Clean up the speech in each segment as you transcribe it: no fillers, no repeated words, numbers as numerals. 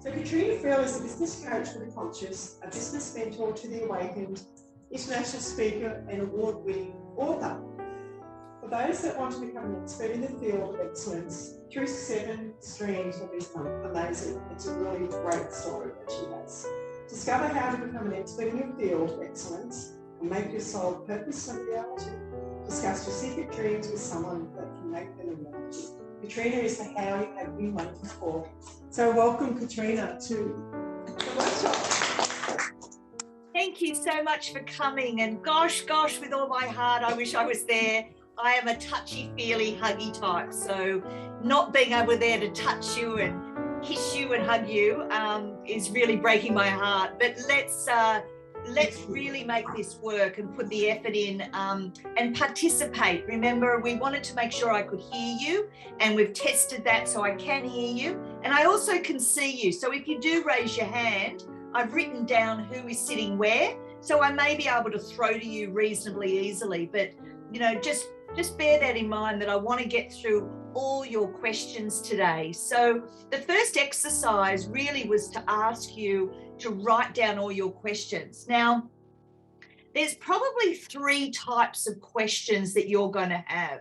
So Katrena Friel is a business coach for the conscious, a business mentor to the awakened, international speaker and award-winning author. For those that want to become an expert in the field of excellence, through 7 streams will be amazing. It's a really great story that she has. Discover how to become an expert in your field of excellence and make your soul purpose a reality. Discuss your secret dreams with someone that can make them a reality. Katrena is the how you have been waiting for. So welcome, Katrena, to the workshop. Thank you so much for coming. And gosh, with all my heart, I wish I was there. I am a touchy-feely, huggy type. So not being able there to touch you and kiss you and hug you is really breaking my heart. But let's really make this work and put the effort in and participate. Remember, we wanted to make sure I could hear you, and we've tested that so I can hear you. And I also can see you. So if you do raise your hand, I've written down who is sitting where, so I may be able to throw to you reasonably easily. But, you know, just bear that in mind, that I want to get through all your questions today. So the first exercise really was to ask you to write down all your questions. Now, there's probably 3 types of questions that you're going to have.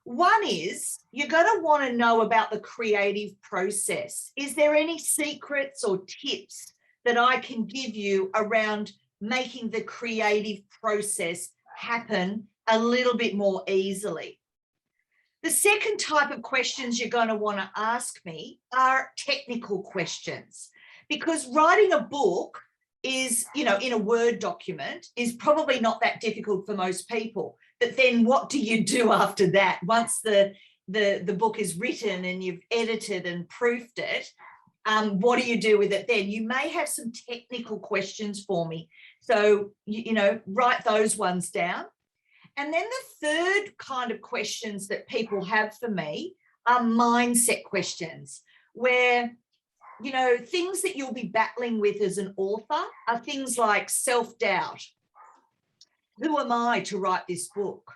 One is, you're going to want to know about the creative process. Is there any secrets or tips that I can give you around making the creative process happen a little bit more easily? The second type of questions you're going to want to ask me are technical questions, because writing a book is, you know, in a Word document is probably not that difficult for most people. But then what do you do after that? Once the book is written and you've edited and proofed it, what do you do with it then? You may have some technical questions for me. So, you know, write those ones down. And then the third kind of questions that people have for me are mindset questions, where, you know, things that you'll be battling with as an author are things like self-doubt. Who am I to write this book?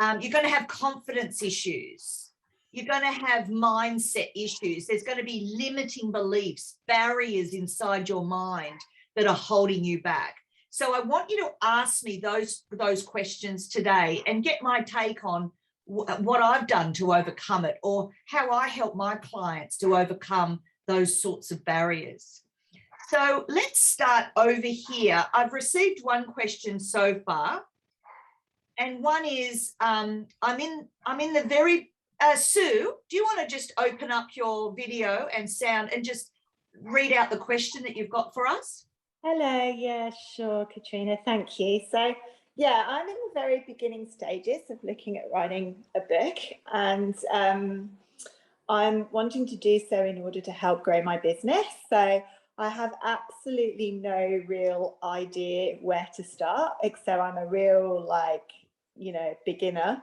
You're going to have confidence issues. You're going to have mindset issues. There's going to be limiting beliefs, barriers inside your mind that are holding you back. So I want you to ask me those questions today and get my take on what I've done to overcome it, or how I help my clients to overcome those sorts of barriers. So let's start over here. I've received one question so far, and one is, I'm in the very, Sue, do you want to just open up your video and sound and just read out the question that you've got for us? Hello, yeah, sure, Katrena, thank you. So, yeah, I'm in the very beginning stages of looking at writing a book, and I'm wanting to do so in order to help grow my business. So I have absolutely no real idea where to start, except I'm a real, beginner,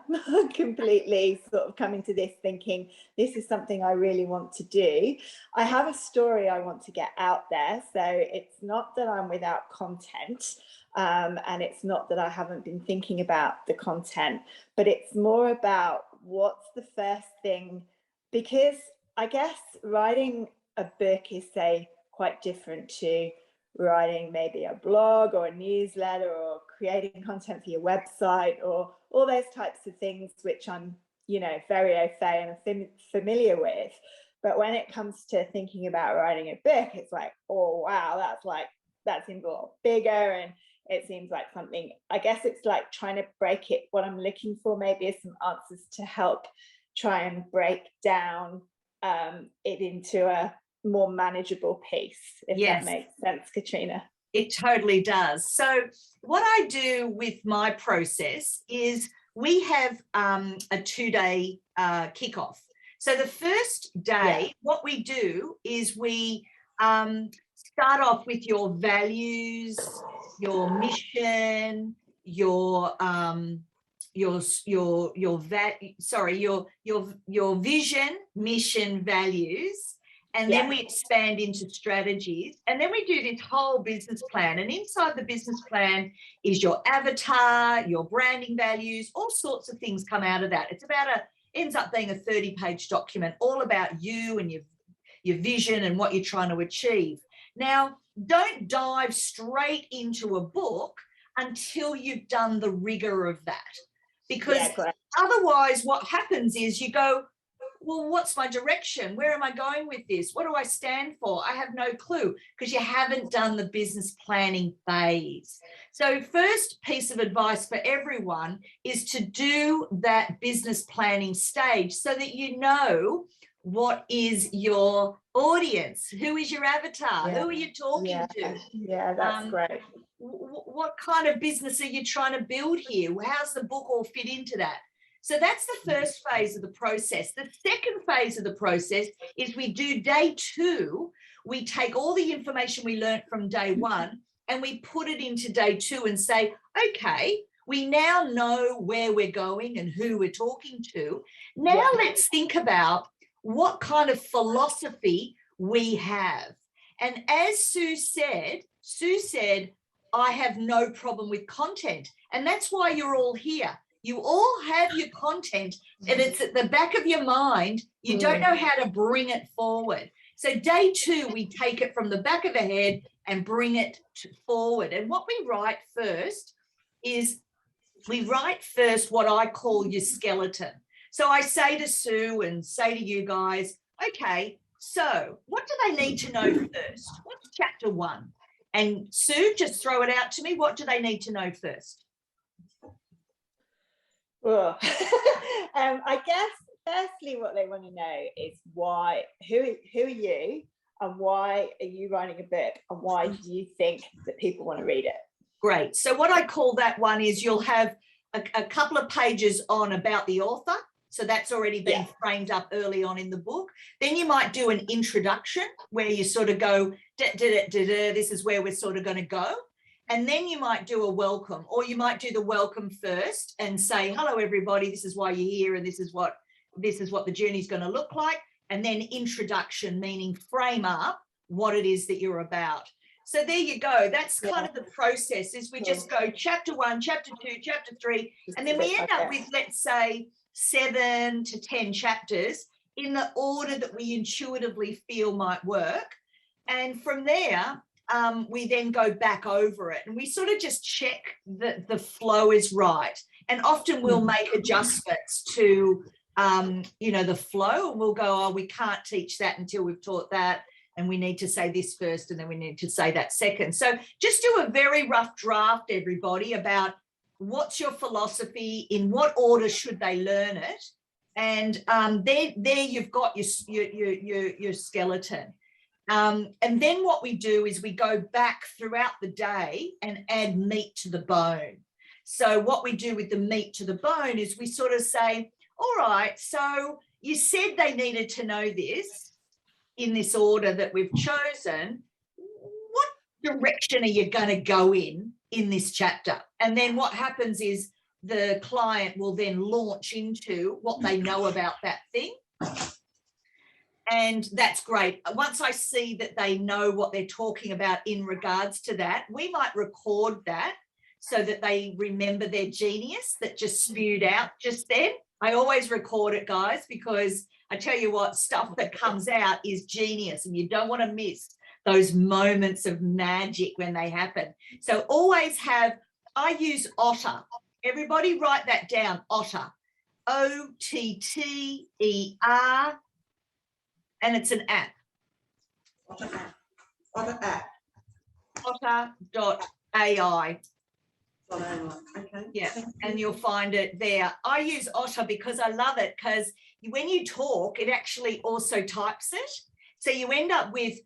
completely sort of coming to this thinking this is something I really want to do. I have a story I want to get out there, so it's not that I'm without content, and it's not that I haven't been thinking about the content, but it's more about what's the first thing, because I guess writing a book is, say, quite different to writing maybe a blog or a newsletter or creating content for your website or all those types of things, which I'm, very au fait and familiar with. But when it comes to thinking about writing a book, it's like, oh, wow, that seems a lot bigger. And it seems like something, I guess it's like trying to break it. What I'm looking for maybe is some answers to help try and break down it into a more manageable piece, if that makes sense, Katrena. It totally does. So what I do with my process is we have a 2-day kickoff. So the first day, what we do is we start off with your values, your mission, your vision, mission, values. And then we expand into strategies, and then we do this whole business plan. And inside the business plan is your avatar, your branding values, all sorts of things come out of that. It's ends up being a 30-page document all about you and your vision and what you're trying to achieve. Now, don't dive straight into a book until you've done the rigor of that, because otherwise what happens is you go, well, what's my direction? Where am I going with this? What do I stand for? I have no clue, because you haven't done the business planning phase. So first piece of advice for everyone is to do that business planning stage so that you know what is your audience, who is your avatar, who are you talking to? Yeah, that's great. What kind of business are you trying to build here? How's the book all fit into that? So that's the first phase of the process. The second phase of the process is we do day 2. We take all the information we learned from day 1 and we put it into day 2 and say, okay, we now know where we're going and who we're talking to. Now let's think about what kind of philosophy we have. And as Sue said, I have no problem with content. And that's why you're all here. You all have your content and it's at the back of your mind. You don't know how to bring it forward. So day 2, we take it from the back of the head and bring it forward. And what we write first is what I call your skeleton. So I say to Sue and say to you guys, okay, so what do they need to know first? What's chapter 1? And Sue, just throw it out to me. What do they need to know first? Well, I guess firstly what they want to know is why, who are you and why are you writing a book and why do you think that people want to read it? Great. So what I call that one is you'll have a couple of pages on about the author. So that's already been framed up early on in the book. Then you might do an introduction where you sort of go, this is where we're sort of going to go. And then you might do a welcome, or you might do the welcome first and say, hello, everybody, this is why you're here and this is what the journey is going to look like. And then introduction, meaning frame up what it is that you're about. So there you go. That's kind of the process, is we just go chapter 1, chapter 2, chapter 3, and then we end up with, let's say, 7 to 10 chapters in the order that we intuitively feel might work. And from there, we then go back over it and we sort of just check that the flow is right. And often we'll make adjustments to, the flow, and we'll go, oh, we can't teach that until we've taught that. And we need to say this first and then we need to say that second. So just do a very rough draft, everybody, about what's your philosophy, in what order should they learn it. And there you've got your skeleton. And then what we do is we go back throughout the day and add meat to the bone. So what we do with the meat to the bone is we sort of say, all right, so you said they needed to know this in this order that we've chosen. What direction are you going to go in this chapter? And then what happens is the client will then launch into what they know about that thing. And that's great. Once I see that they know what they're talking about in regards to that, we might record that so that they remember their genius that just spewed out just then. I always record it, guys, because I tell you what, stuff that comes out is genius and you don't want to miss those moments of magic when they happen. So always I use Otter. Everybody write that down, Otter. OTTER. And it's an app. Otter app. Otter.ai. Okay. Yeah, and you'll find it there. I use Otter because I love it, because when you talk, it actually also types it. So you end up with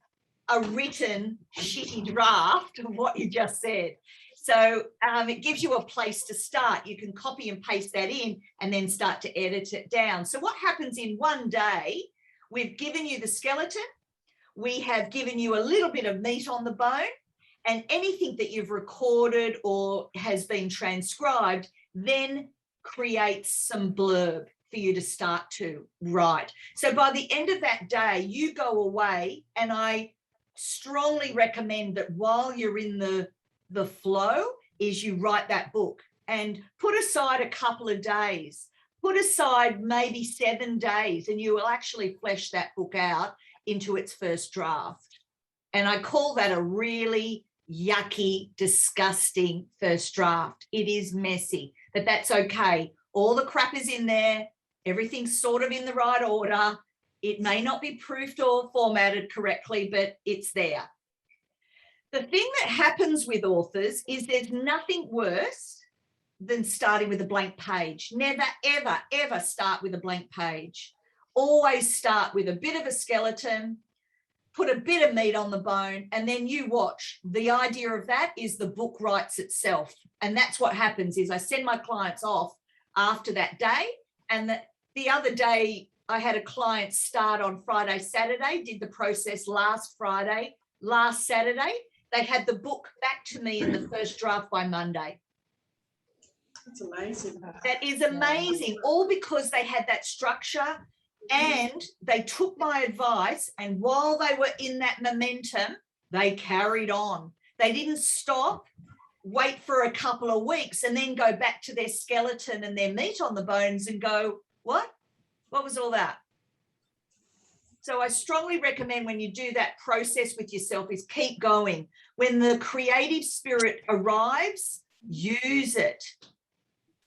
a written shitty draft of what you just said. So it gives you a place to start. You can copy and paste that in and then start to edit it down. So what happens in one day, we've given you the skeleton, we have given you a little bit of meat on the bone, and anything that you've recorded or has been transcribed then creates some blurb for you to start to write. So by the end of that day, you go away, and I strongly recommend that while you're in the flow is you write that book and put aside a couple of days. Put aside maybe 7 days and you will actually flesh that book out into its first draft. And I call that a really yucky, disgusting first draft. It is messy, but that's okay. All the crap is in there. Everything's sort of in the right order. It may not be proofed or formatted correctly, but it's there. The thing that happens with authors is there's nothing worse than starting with a blank page. Never, ever, ever start with a blank page. Always start with a bit of a skeleton, put a bit of meat on the bone, and then you watch. The idea of that is the book writes itself. And that's what happens is I send my clients off after that day. And the other day I had a client start on Friday, Saturday, did the process last Friday, last Saturday. They had the book back to me in the first draft by Monday. That's amazing. That is amazing, all because they had that structure and they took my advice, and while they were in that momentum, they carried on. They didn't stop, wait for a couple of weeks and then go back to their skeleton and their meat on the bones and go, what? What was all that? So I strongly recommend when you do that process with yourself is keep going. When the creative spirit arrives, use it.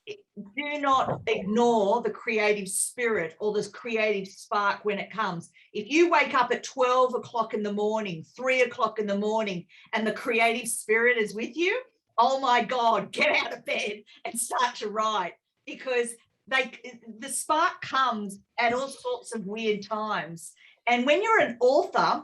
Do not ignore the creative spirit or this creative spark when it comes. If you wake up at 12 o'clock in the morning, 3 o'clock in the morning, and the creative spirit is with you, oh my God, get out of bed and start to write, because the spark comes at all sorts of weird times. And when you're an author,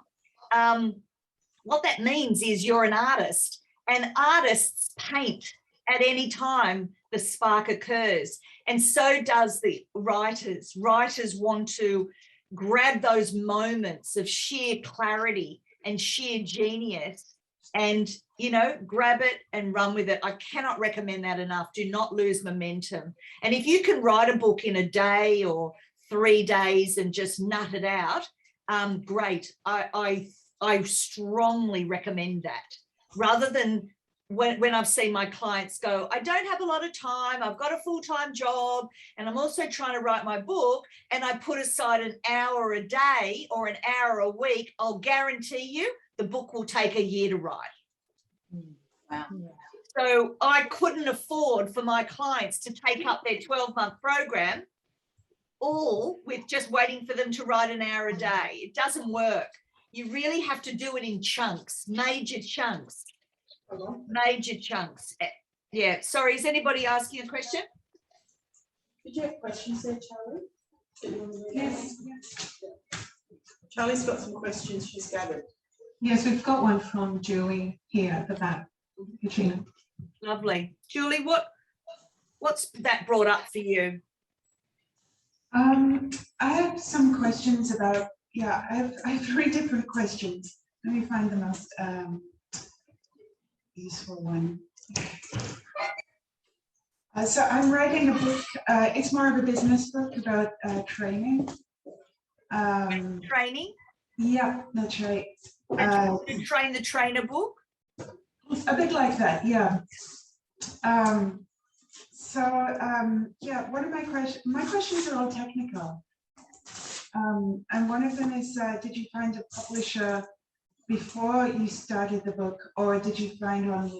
what that means is you're an artist, and artists paint at any time the spark occurs. And so does the writers. Writers want to grab those moments of sheer clarity and sheer genius and, you know, grab it and run with it. I cannot recommend that enough. Do not lose momentum. And if you can write a book in a day or 3 days and just nut it out, great. I strongly recommend that, rather than when I've seen my clients go, I don't have a lot of time, I've got a full-time job, and I'm also trying to write my book, and I put aside an hour a day or an hour a week, I'll guarantee you the book will take a year to write. Wow. So I couldn't afford for my clients to take up their 12-month program all with just waiting for them to write an hour a day. It doesn't work. You really have to do it in chunks, major chunks. Major chunks. Yeah. Sorry, is anybody asking a question? Did you have questions there, Charlie? Yes. Charlie's got some questions she's gathered. Yes, we've got one from Julie here at the back. Katrena. Lovely. Julie, what's that brought up for you? I have some questions about, I have 3 different questions. Let me find the most useful one. So I'm writing a book, it's more of a business book about training. Training? Yeah, that's right. To train the trainer book? A bit like that, yeah. One of my questions are all technical. And one of them is, did you find a publisher before you started the book, or did you find one,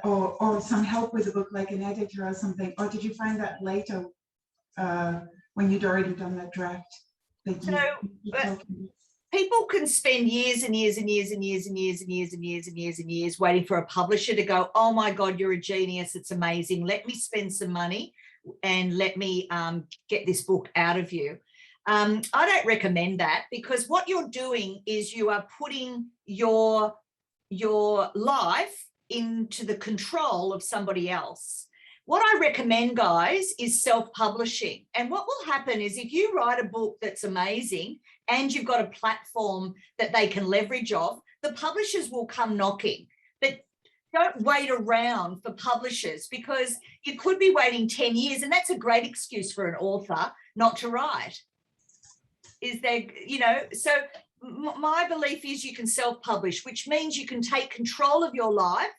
or some help with the book, like an editor or something, or did you find that later when you'd already done that draft? People can spend years and years and years and years and years and years and years and years and years waiting for a publisher to go, oh my God, you're a genius, it's amazing, let me spend some money and let me get this book out of you. I don't recommend that, because what you're doing is you are putting your life into the control of somebody else. What I recommend, guys, is self-publishing. And what will happen is if you write a book that's amazing and you've got a platform that they can leverage off, the publishers will come knocking. But don't wait around for publishers, because you could be waiting 10 years, and that's a great excuse for an author not to write. Is there, you know, so my belief is you can self-publish, which means you can take control of your life.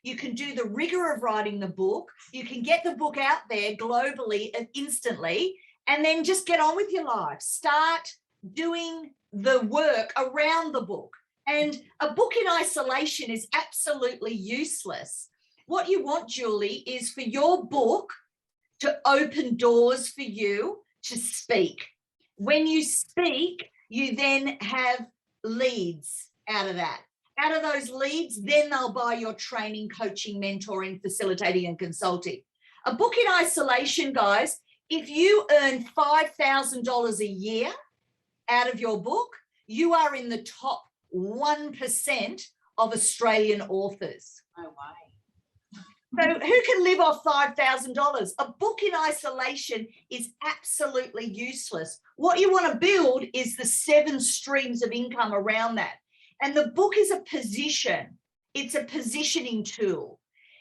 You can do the rigor of writing the book. You can get the book out there globally and instantly, and then just get on with your life. Start doing the work around the book. And a book in isolation is absolutely useless. What you want, Julie, is for your book to open doors for you to speak. When you speak, you then have leads out of that. Out of those leads, then they'll buy your training, coaching, mentoring, facilitating, and consulting. A book in isolation, guys, if you earn $5,000 a year out of your book, you are in the top 1% of Australian authors. No way. So who can live off $5,000? A book in isolation is absolutely useless. What you want to build is the 7 streams of income around that. And the book is a position. It's a positioning tool.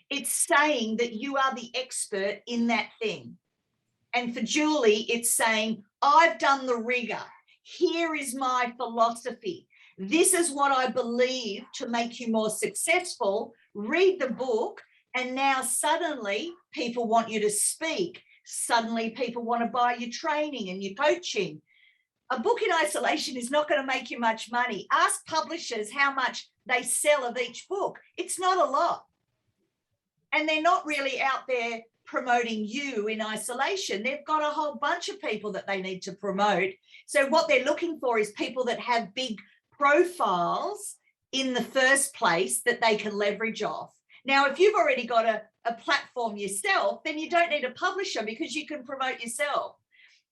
It's saying that you are the expert in that thing. And for Julie, it's saying, I've done the rigor. Here is my philosophy. This is what I believe to make you more successful. Read the book, and now suddenly people want you to speak. Suddenly people want to buy your training and your coaching. A book in isolation is not going to make you much money. Ask publishers how much they sell of each book. It's not a lot. And they're not really out there promoting you in isolation. They've got a whole bunch of people that they need to promote. So what they're looking for is people that have big profiles in the first place that they can leverage off. Now, if you've already got a platform yourself, then you don't need a publisher because you can promote yourself.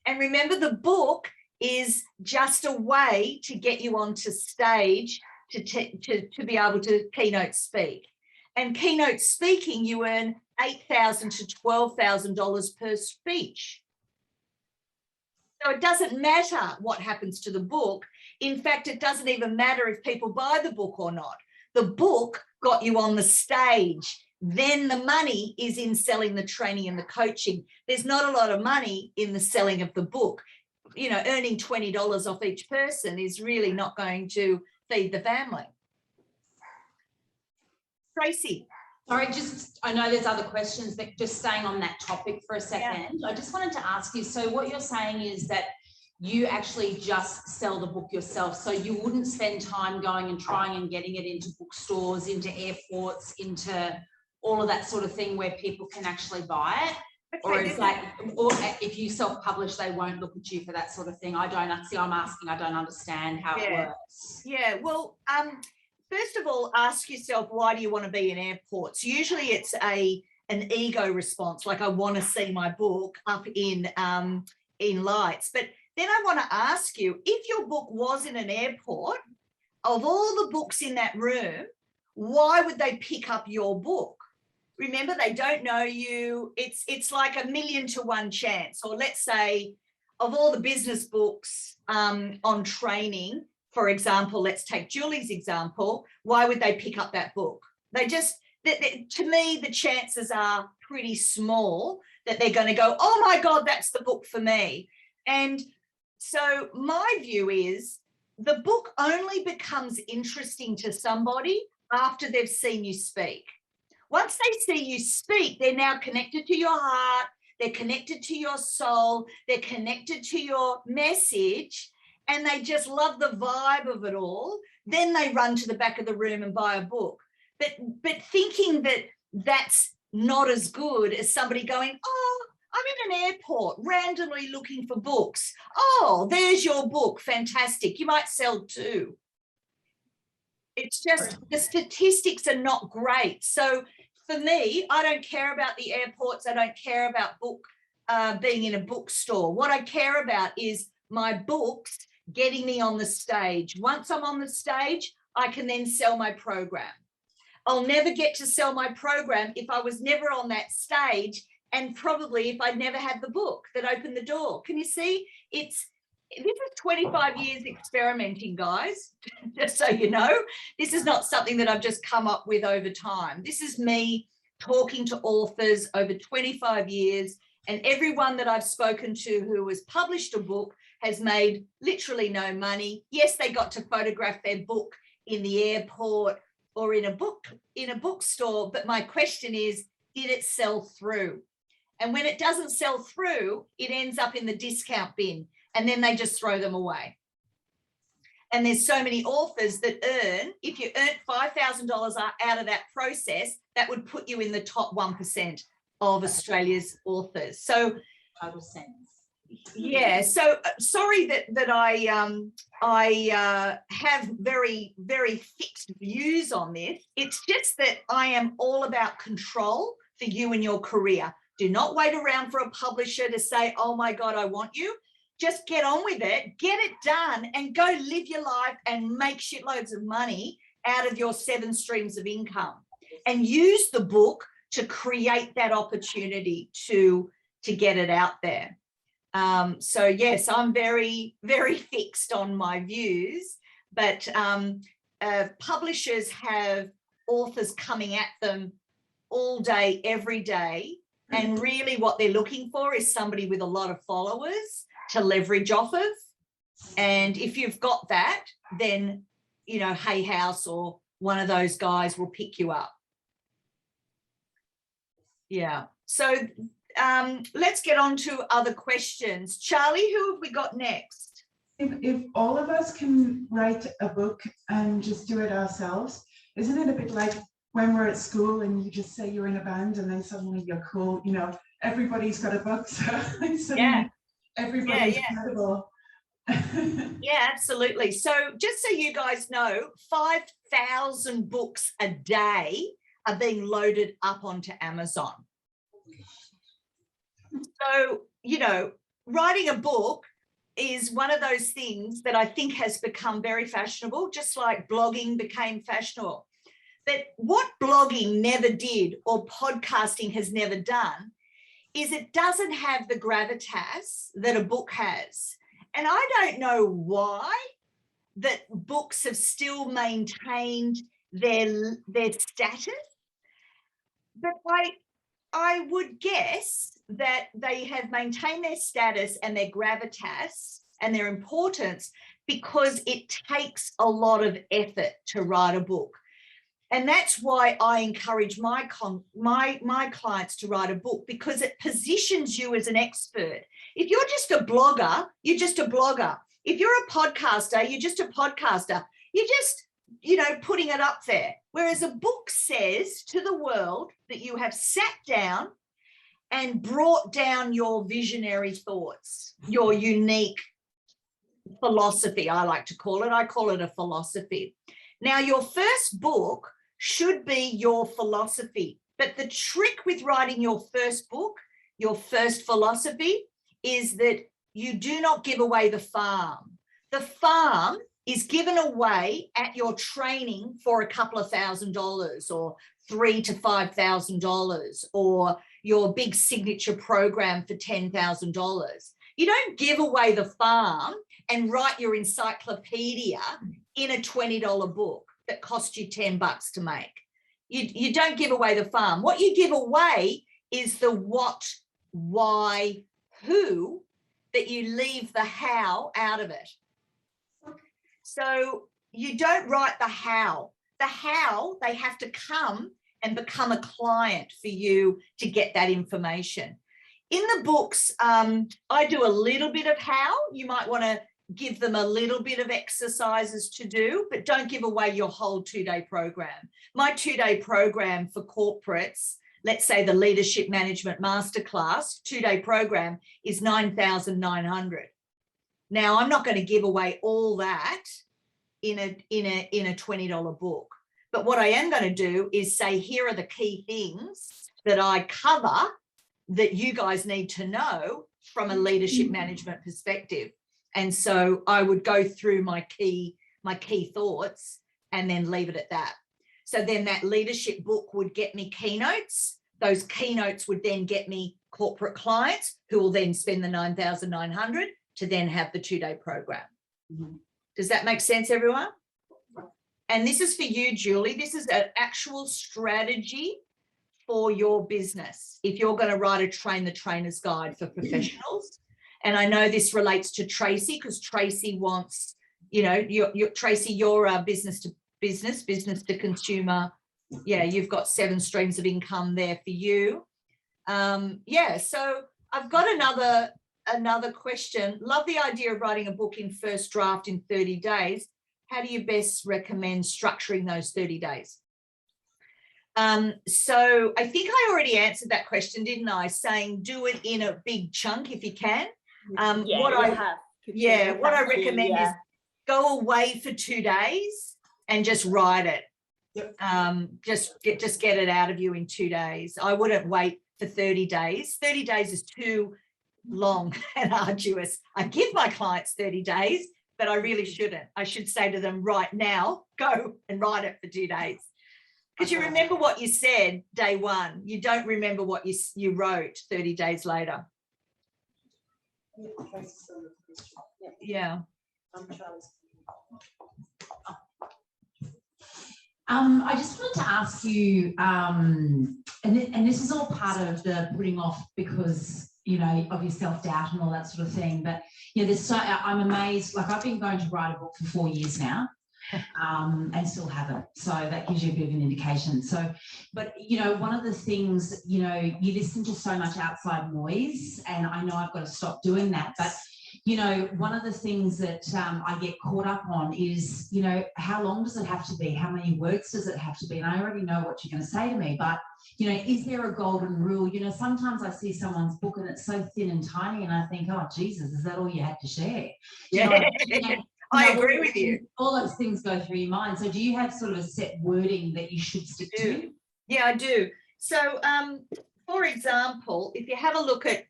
And remember, the book is just a way to get you onto stage to be able to keynote speak. And keynote speaking, you earn $8,000 to $12,000 per speech. So it doesn't matter what happens to the book. In fact, it doesn't even matter if people buy the book or not. The book got you on the stage. Then the money is in selling the training and the coaching. There's not a lot of money in the selling of the book. You know, earning $20 off each person is really not going to feed the family. Tracy. Sorry, I know there's other questions, but just staying on that topic for a second, yeah. I just wanted to ask you, so what you're saying is that you actually just sell the book yourself, so you wouldn't spend time going and trying and getting it into bookstores, into airports, into all of that sort of thing where people can actually buy it? Okay, or it's like, or if you self-publish, they won't look at you for that sort of thing. I don't see, I'm asking, I don't understand how it works. Yeah, well, first of all, ask yourself, why do you want to be in airports? Usually it's an ego response, like I want to see my book up in lights. But then I want to ask you, if your book was in an airport, of all the books in that room, why would they pick up your book? Remember, they don't know you. It's like 1,000,000 to 1 chance. Or let's say, of all the business books on training, for example, let's take Julie's example, why would they pick up that book? They just, to me, the chances are pretty small that they're going to go, oh my God, that's the book for me. And so my view is the book only becomes interesting to somebody after they've seen you speak. Once they see you speak, they're now connected to your heart, they're connected to your soul, they're connected to your message, and they just love the vibe of it all. Then they run to the back of the room and buy a book. But thinking that that's not as good as somebody going, oh, I'm in an airport randomly looking for books. Oh, there's your book. Fantastic. You might sell 2. It's just the statistics are not great. So for me, I don't care about the airports. I don't care about being in a bookstore. What I care about is my books getting me on the stage. Once I'm on the stage, I can then sell my program. I'll never get to sell my program if I was never on that stage, and probably if I'd never had the book that opened the door. Can you see? This is 25 years experimenting, guys, just so you know. This is not something that I've just come up with over time. This is me talking to authors over 25 years, and everyone that I've spoken to who has published a book has made literally no money. Yes, they got to photograph their book in the airport or in a bookstore, but my question is, did it sell through? And when it doesn't sell through, it ends up in the discount bin, and then they just throw them away. And there's so many authors that if you earned $5,000 out of that process, that would put you in the top 1% of Australia's authors. So Total sense. yeah, so sorry that I have very, very fixed views on this. It's just that I am all about control for you and your career. Do not wait around for a publisher to say, oh my God, I want you. Just get on with it, get it done, and go live your life and make shitloads of money out of your 7 streams of income, and use the book to create that opportunity to get it out there. So yes, I'm very, very fixed on my views, but publishers have authors coming at them all day, every day. And really what they're looking for is somebody with a lot of followers to leverage off of. And if you've got that, then, you know, Hay House or one of those guys will pick you up. Yeah. So let's get on to other questions. Charlie, who have we got next? If all of us can write a book and just do it ourselves, isn't it a bit like when we're at school and you just say you're in a band and then suddenly you're cool, you know, everybody's got a book, so suddenly everybody's credible. Yeah, absolutely. So just so you guys know, 5,000 books a day are being loaded up onto Amazon. So, you know, writing a book is one of those things that I think has become very fashionable, just like blogging became fashionable. But what blogging never did, or podcasting has never done, is it doesn't have the gravitas that a book has. And I don't know why that books have still maintained their status, but I would guess that they have maintained their status and their gravitas and their importance because it takes a lot of effort to write a book. And that's why I encourage my clients to write a book, because it positions you as an expert. If you're just a blogger, you're just a blogger. If you're a podcaster, you're just a podcaster. You're just, you know, putting it up there. Whereas a book says to the world that you have sat down and brought down your visionary thoughts, your unique philosophy, I like to call it. I call it a philosophy. Now, your first book should be your philosophy. But the trick with writing your first book, your first philosophy, is that you do not give away the farm. The farm is given away at your training for a couple of $1,000 or $3,000 to $5,000, or your big signature program for $10,000. You don't give away the farm and write your encyclopedia in a $20 book that costs you $10 to make. You don't give away the farm. What you give away is the what, why, who, that you leave the how out of it. So you don't write the how. The how, they have to come and become a client for you to get that information. In the books, I do a little bit of how. You might want to give them a little bit of exercises to do, but don't give away your whole 2-day program. My 2-day program for corporates, let's say the Leadership Management Masterclass 2-day program, is $9,900. Now, I'm not going to give away all that in a $20 book. But what I am going to do is say, here are the key things that I cover that you guys need to know from a leadership management perspective. And so I would go through my key thoughts and then leave it at that. So then that leadership book would get me keynotes. Those keynotes would then get me corporate clients who will then spend the $9,900 to then have the 2-day program. Mm-hmm. Does that make sense, everyone? And this is for you, Julie. This is an actual strategy for your business. If you're going to write a Train the Trainers guide for professionals, and I know this relates to Tracy, because Tracy wants, you know, Tracy, you're business to business, business to consumer. Yeah, you've got 7 streams of income there for you. Yeah, so I've got another question. Love the idea of writing a book in first draft in 30 days. how do you best recommend structuring those 30 days? So I think I already answered that question, didn't I? Saying do it in a big chunk if you can. What I recommend is go away for 2 days and just write it. Yep. Just get it out of you in 2 days. I wouldn't wait for 30 days. 30 days is too long and arduous. I give my clients 30 days, but I really shouldn't. I should say to them right now, go and write it for 2 days. Because you remember what you said day one. You don't remember what you wrote 30 days later. Yeah. I just wanted to ask you, and this is all part of the putting off because, you know, of your self-doubt and all that sort of thing. But, you know, I'm amazed. Like, I've been going to write a book for 4 years now. And still haven't. So that gives you a bit of an indication. So, but, you know, one of the things, you know, you listen to so much outside noise, and I know I've got to stop doing that. But, you know, one of the things that I get caught up on is, you know, how long does it have to be? How many words does it have to be? And I already know what you're going to say to me, but, you know, is there a golden rule? You know, sometimes I see someone's book and it's so thin and tiny and I think, oh, Jesus, is that all you had to share? Yeah. I agree with you. All those things go through your mind. So do you have sort of a set wording that you should stick to? Yeah, I do. So, for example, if you have a look at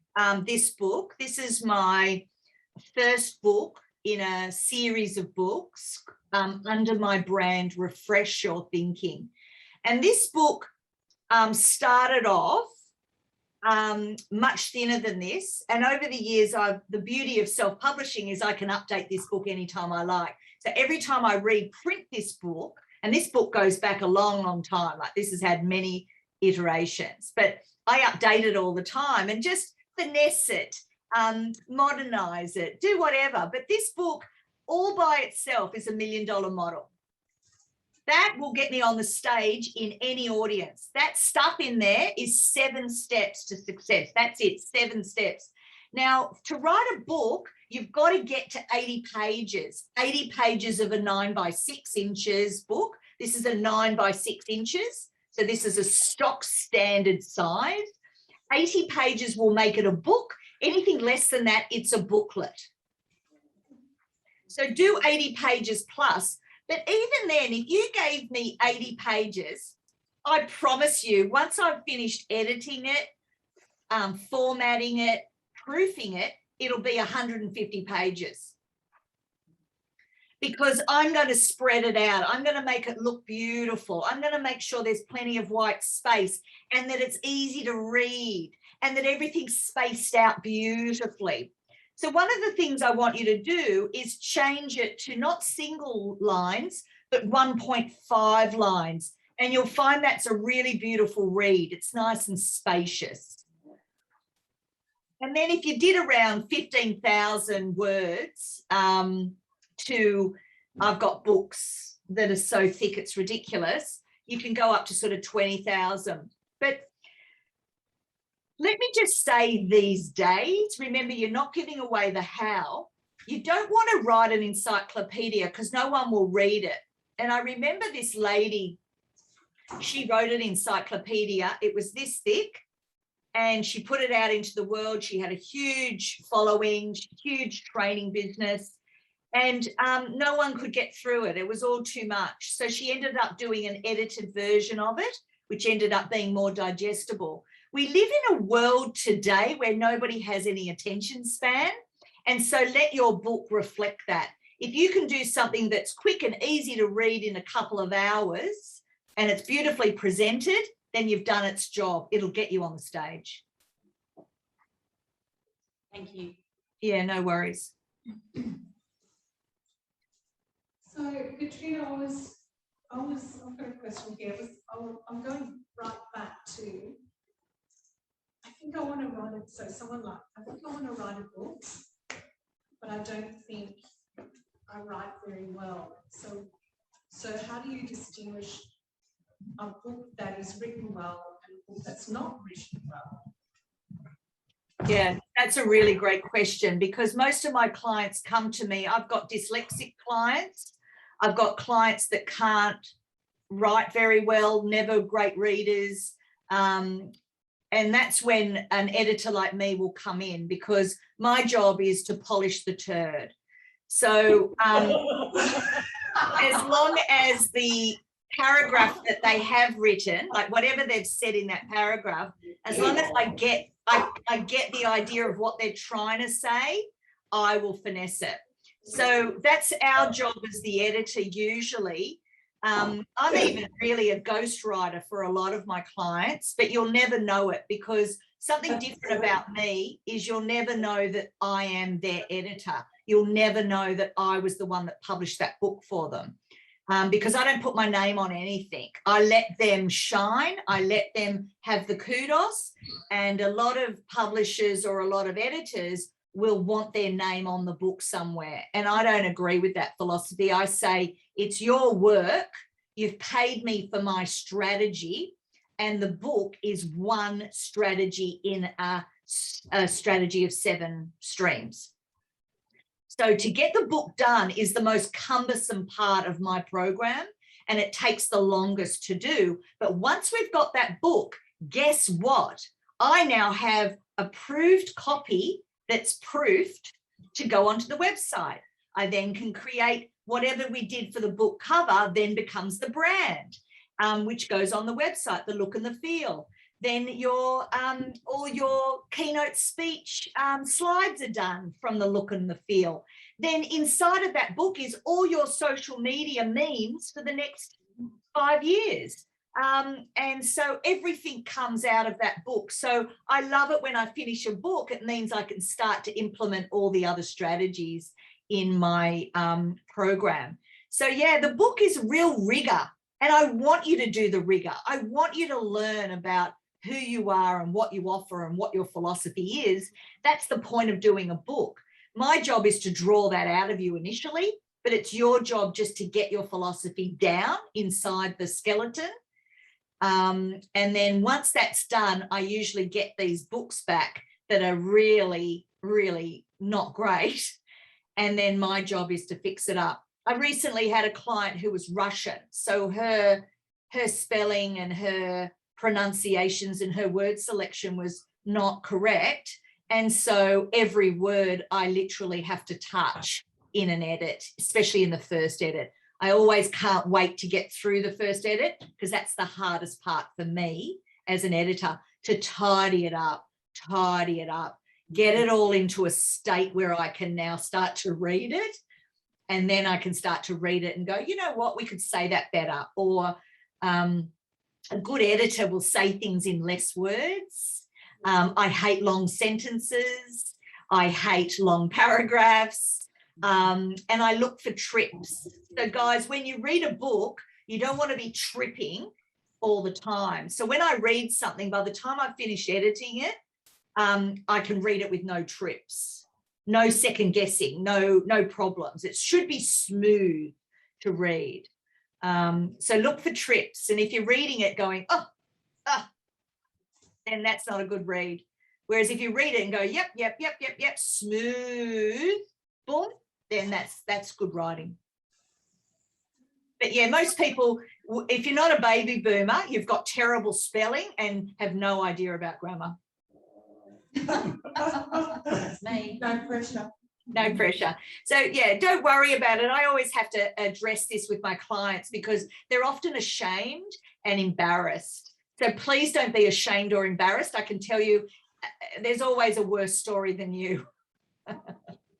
this book, this is my first book in a series of books under my brand Refresh Your Thinking. And this book started off much thinner than this, and over the years the beauty of self-publishing is I can update this book anytime I like. So every time I reprint this book, and this book goes back a long time, like this has had many iterations, but I update it all the time and just finesse it, modernize it, do whatever. But this book all by itself is $1 million model. That will get me on the stage in any audience. That stuff in there is 7 steps to success. That's it, 7 steps. Now, to write a book, you've got to get to 80 pages. 80 pages of a 9 by 6 inches book. This is a 9 by 6 inches. So this is a stock standard size. 80 pages will make it a book. Anything less than that, it's a booklet. So do 80 pages plus. But even then, if you gave me 80 pages, I promise you, once I've finished editing it, formatting it, proofing it, it'll be 150 pages. Because I'm going to spread it out. I'm going to make it look beautiful. I'm going to make sure there's plenty of white space and that it's easy to read and that everything's spaced out beautifully. So one of the things I want you to do is change it to not single lines, but 1.5 lines. And you'll find that's a really beautiful read. It's nice and spacious. And then if you did around 15,000 words I've got books that are so thick it's ridiculous, you can go up to sort of 20,000. But let me just say these days, remember, you're not giving away the how. You don't want to write an encyclopedia because no one will read it. And I remember this lady, she wrote an encyclopedia. It was this thick and she put it out into the world. She had a huge following, huge training business, and no one could get through it. It was all too much. So she ended up doing an edited version of it, which ended up being more digestible. We live in a world today where nobody has any attention span. And so let your book reflect that. If you can do something that's quick and easy to read in a couple of hours and it's beautifully presented, then you've done its job. It'll get you on the stage. Thank you. Yeah, no worries. So, Katrina, I've got a question here. I'm going right back to, I think I want to write it. So I think I want to write a book, but I don't think I write very well. So how do you distinguish a book that is written well and a book that's not written well? Yeah, that's a really great question because most of my clients come to me. I've got dyslexic clients. I've got clients that can't write very well, never great readers. And that's when an editor like me will come in, because my job is to polish the turd. So as long as the paragraph that they have written, like whatever they've said in that paragraph, as long as I get the idea of what they're trying to say, I will finesse it. So that's our job as the editor usually. I'm even really a ghostwriter for a lot of my clients, but you'll never know it, because something different about me is you'll never know that I am their editor. You'll never know that I was the one that published that book for them, because I don't put my name on anything. I let them shine. I let them have the kudos. And a lot of publishers or a lot of editors will want their name on the book somewhere. And I don't agree with that philosophy. I say, it's your work. You've paid me for my strategy. And the book is one strategy in a strategy of 7 streams. So to get the book done is the most cumbersome part of my program, and it takes the longest to do. But once we've got that book, guess what? I now have approved copy that's proofed to go onto the website. I then can create whatever we did for the book cover, then becomes the brand, which goes on the website, the look and the feel. Then your all your keynote speech slides are done from the look and the feel. Then inside of that book is all your social media memes for the next 5 years. And so everything comes out of that book. So I love it when I finish a book. It means I can start to implement all the other strategies in my program. So yeah, the book is real rigor, and I want you to do the rigor. I want you to learn about who you are and what you offer and what your philosophy is. That's the point of doing a book. My job is to draw that out of you initially, but it's your job just to get your philosophy down inside the skeleton. And then once that's done, I usually get these books back that are really, really not great. And then my job is to fix it up. I recently had a client who was Russian. So her spelling and her pronunciations and her word selection was not correct. And so every word I literally have to touch in an edit, especially in the first edit. I always can't wait to get through the first edit, because that's the hardest part for me as an editor, to tidy it up, get it all into a state where I can now start to read it. And then I can start to read it and go, you know what, we could say that better. Or a good editor will say things in less words. I hate long sentences. I hate long paragraphs. And I look for trips. So guys, when you read a book, you don't want to be tripping all the time. So when I read something, by the time I finish editing it, I can read it with no trips, no second guessing, no problems. It should be smooth to read. So look for trips. And if you're reading it going, then that's not a good read. Whereas if you read it and go, yep, smooth, boom, then that's good writing. But yeah, most people, if you're not a baby boomer, you've got terrible spelling and have no idea about grammar. That's me. No pressure. No pressure. So yeah, don't worry about it. I always have to address this with my clients because they're often ashamed and embarrassed. So please don't be ashamed or embarrassed. I can tell you there's always a worse story than you.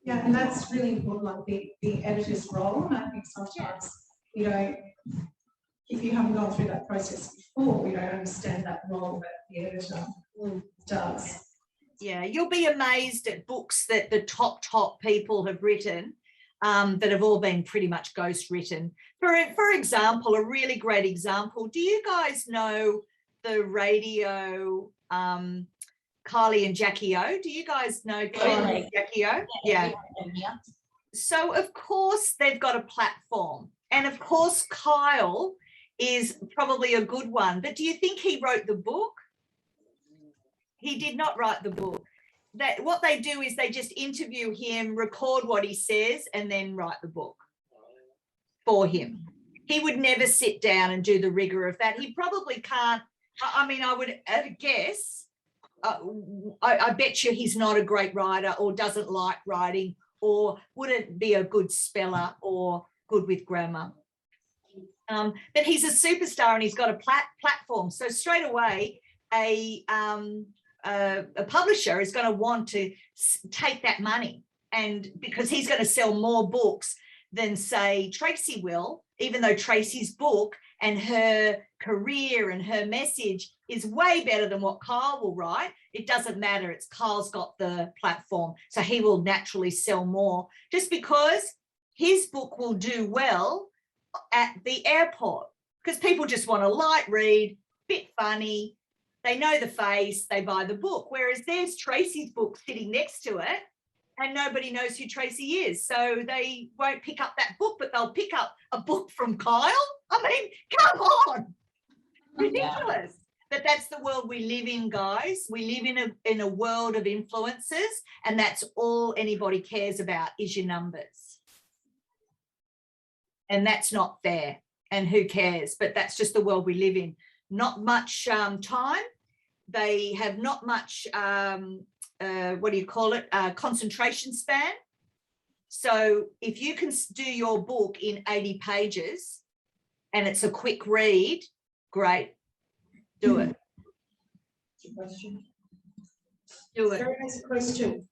Yeah, and that's really important, like the editor's role. And I think sometimes, you know, if you haven't gone through that process before, we don't understand that role that the editor does. Yeah, you'll be amazed at books that the top people have written that have all been pretty much ghost written. For example, a really great example, do you guys know the radio Kylie and Jackie O? Do you guys know Kylie and Jackie O? Yeah. So of course they've got a platform, and of course Kyle is probably a good one, but do you think he wrote the book? He did not write the book. What they do is they just interview him, record what he says, and then write the book. for him. He would never sit down and do the rigor of that. He probably can't. I mean, I would guess, I bet you he's not a great writer or doesn't like writing or wouldn't be a good speller or good with grammar. But he's a superstar and he's got a platform. So straight away, a publisher is going to want to take that money, and because he's going to sell more books than, say, Tracy will, even though Tracy's book and her career and her message is way better than what Kyle will write. It doesn't matter. It's Kyle's got the platform. So he will naturally sell more just because his book will do well at the airport, because people just want a light read, bit funny. They know the face, they buy the book. Whereas there's Tracy's book sitting next to it and nobody knows who Tracy is. So they won't pick up that book, but they'll pick up a book from Kyle. I mean, come on. Ridiculous. But that's the world we live in, guys. We live in a world of influencers, and that's all anybody cares about is your numbers. And that's not fair. And who cares? But that's just the world we live in. Not much time. They have not much, concentration span. So if you can do your book in 80 pages and it's a quick read, great, do it. Question. Do it. Very nice question.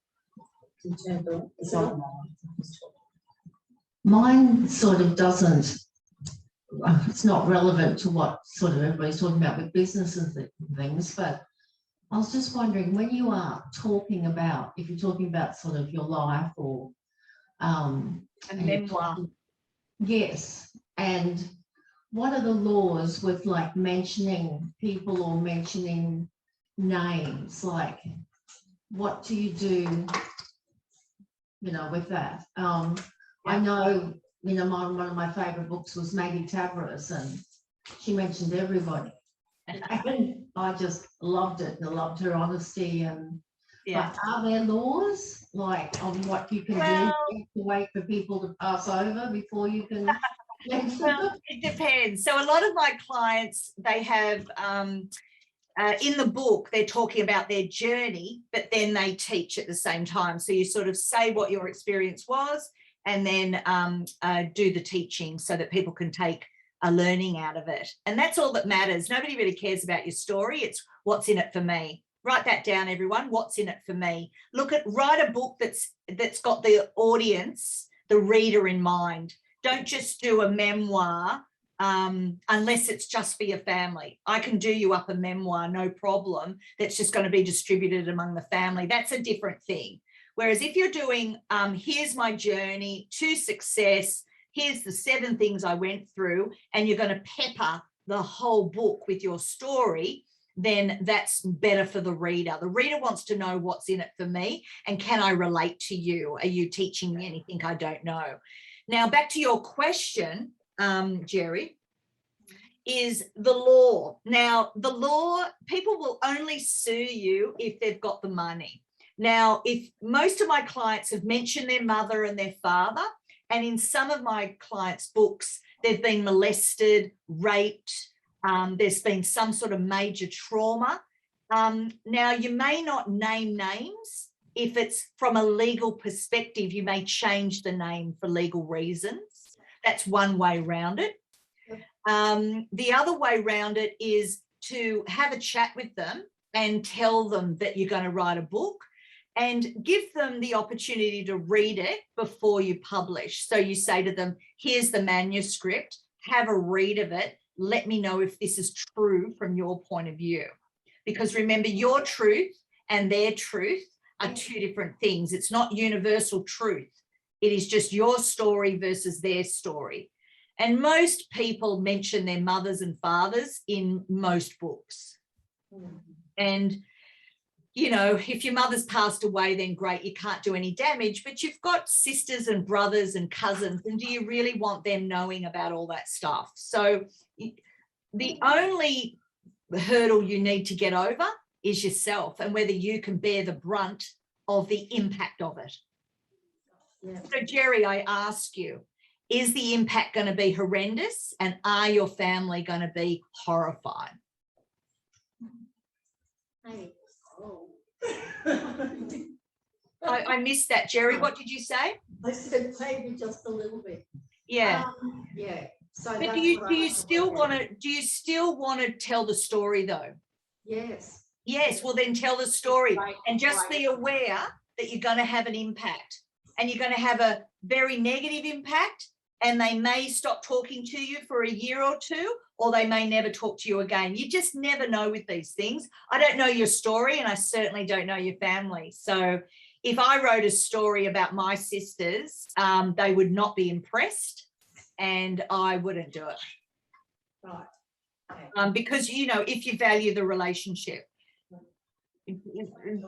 Mine sort of doesn't, it's not relevant to what sort of everybody's talking about with business and things, but I was just wondering, when you are talking about, if you're talking about sort of your life or A memoir. Yes, and what are the laws with like mentioning people or mentioning names? Like, what do you do, with that? I know, one of my favorite books was Maggie Tavares, and she mentioned everybody. And I just loved it. I loved her honesty. And but are there laws like on what you can do? You have to wait for people to pass over before you can? Well, it depends. So a lot of my clients, they have in the book, they're talking about their journey, but then they teach at the same time. So you sort of say what your experience was and then do the teaching so that people can take a learning out of it. And that's all that matters. Nobody really cares about your story. It's what's in it for me. Write that down, everyone. What's in it for me? Write a book that's got the audience, the reader in mind. Don't just do a memoir unless it's just for your family. I can do you up a memoir, no problem. That's just going to be distributed among the family. That's a different thing. Whereas if you're doing, here's my journey to success, here's the 7 things I went through, and you're going to pepper the whole book with your story, then that's better for the reader. The reader wants to know what's in it for me and can I relate to you? Are you teaching me anything I don't know? Now, back to your question, Jerry, is the law. Now, the law, people will only sue you if they've got the money. Now, if most of my clients have mentioned their mother and their father, and in some of my clients' books, they've been molested, raped, there's been some sort of major trauma. Now, you may not name names. If it's from a legal perspective, you may change the name for legal reasons. That's one way around it. The other way around it is to have a chat with them and tell them that you're going to write a book and give them the opportunity to read it before you publish. So you say to them, here's the manuscript, have a read of it. Let me know if this is true from your point of view. Because remember, your truth and their truth are 2 different things. It's not universal truth. It is just your story versus their story. And most people mention their mothers and fathers in most books. And, if your mother's passed away, then great, you can't do any damage, but you've got sisters and brothers and cousins, and do you really want them knowing about all that stuff? So the only hurdle you need to get over is yourself and whether you can bear the brunt of the impact of it. Yeah. So, Jerry, I ask you, Is the impact going to be horrendous? And are your family going to be horrified? I missed that, Jerry. What did you say? I said maybe just a little bit. Yeah. Yeah. So But do you still want to tell the story though? Yes. Yes. Well, then tell the story, Right, and just be aware that you're going to have an impact, and you're going to have a very negative impact, and they may stop talking to you for a year or two, or they may never talk to you again. You just never know with these things. I don't know your story, and I certainly don't know your family. So if I wrote a story about my sisters, they would not be impressed, and I wouldn't do it. Right. Because, you know, if you value the relationship.